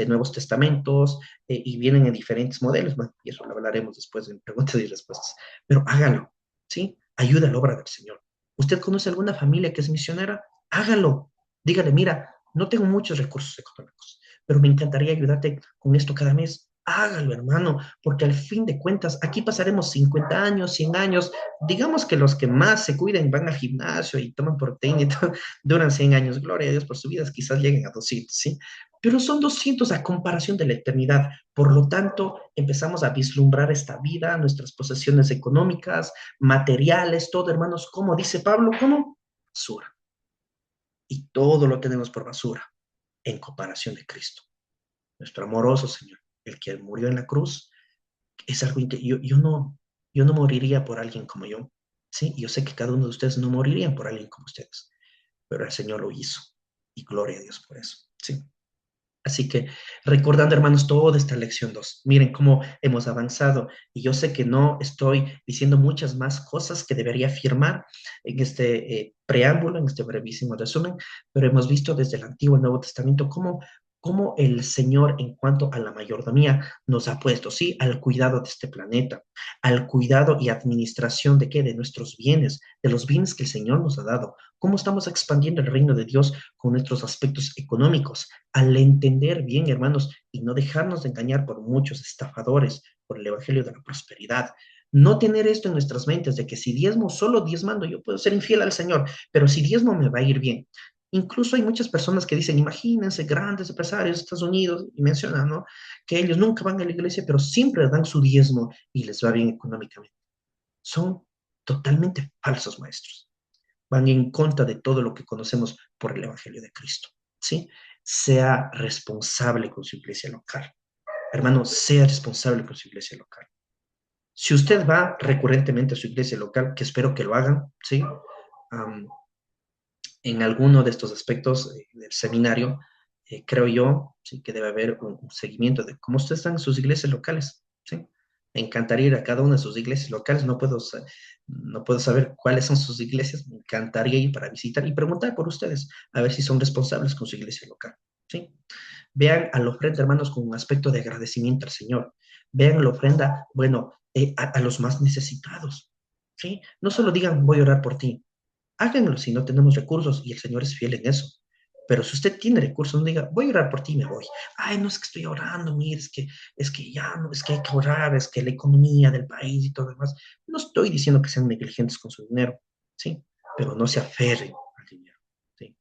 nuevos testamentos y vienen en diferentes modelos, bueno, y eso lo hablaremos después en preguntas y respuestas, pero hágalo, ¿sí? Ayuda a la obra del Señor. ¿Usted conoce alguna familia que es misionera? Hágalo. Dígale, mira, no tengo muchos recursos económicos, pero me encantaría ayudarte con esto cada mes. Hágalo, hermano, porque al fin de cuentas, aquí pasaremos 50 años, 100 años, digamos que los que más se cuiden van al gimnasio y toman proteína y todo, duran 100 años, gloria a Dios por su vida, quizás lleguen a 200, ¿sí? Pero son 200 a comparación de la eternidad. Por lo tanto, empezamos a vislumbrar esta vida, nuestras posesiones económicas, materiales, todo, hermanos, como dice Pablo, como basura. Y todo lo tenemos por basura en comparación de Cristo, nuestro amoroso Señor, el que murió en la cruz. Es algo yo no moriría por alguien como yo, ¿sí? Yo sé que cada uno de ustedes no morirían por alguien como ustedes, pero el Señor lo hizo y gloria a Dios por eso, ¿sí? Así que recordando, hermanos, toda esta lección 2, miren cómo hemos avanzado y yo sé que no estoy diciendo muchas más cosas que debería afirmar en este preámbulo, en este brevísimo resumen, pero hemos visto desde el Antiguo y Nuevo Testamento cómo el Señor en cuanto a la mayordomía nos ha puesto, ¿sí? Al cuidado de este planeta, al cuidado y administración de qué, de nuestros bienes, de los bienes que el Señor nos ha dado, cómo estamos expandiendo el reino de Dios con nuestros aspectos económicos, al entender bien, hermanos, y no dejarnos de engañar por muchos estafadores, por el evangelio de la prosperidad. No tener esto en nuestras mentes de que si diezmo, solo diezmando, yo puedo ser infiel al Señor, pero si diezmo me va a ir bien. Incluso hay muchas personas que dicen, imagínense, grandes empresarios de Estados Unidos, y mencionan, ¿no? Que ellos nunca van a la iglesia, pero siempre dan su diezmo y les va bien económicamente. Son totalmente falsos maestros. Van en contra de todo lo que conocemos por el Evangelio de Cristo, ¿sí? Sea responsable con su iglesia local. Hermano, sea responsable con su iglesia local. Si usted va recurrentemente a su iglesia local, que espero que lo hagan, ¿sí? En alguno de estos aspectos del seminario, creo yo, sí, que debe haber un seguimiento de cómo ustedes están en sus iglesias locales, ¿sí? Me encantaría ir a cada una de sus iglesias locales, no puedo saber cuáles son sus iglesias, me encantaría ir para visitar y preguntar por ustedes, a ver si son responsables con su iglesia local, ¿sí? Vean a la ofrenda, hermanos, con un aspecto de agradecimiento al Señor. Vean la ofrenda, bueno, a los más necesitados, ¿sí? No solo digan, voy a orar por ti, háganlo si no tenemos recursos y el Señor es fiel en eso. Pero si usted tiene recursos, no diga, voy a orar por ti y me voy. Ay, no es que estoy orando, mire, es que ya no, es que hay que orar, es que la economía del país y todo lo demás. No estoy diciendo que sean negligentes con su dinero, ¿sí? Pero no se aferren al dinero, ¿sí?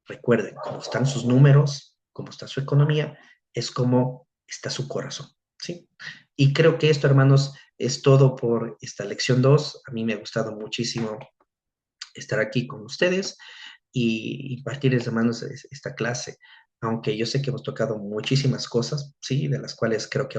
Recuerden, cómo están sus números, cómo está su economía, es como está su corazón, ¿sí? Y creo que esto, hermanos, es todo por esta lección 2. A mí me ha gustado muchísimo estar aquí con ustedes y impartirles, hermanos, esta clase, aunque yo sé que hemos tocado muchísimas cosas, sí, de las cuales creo que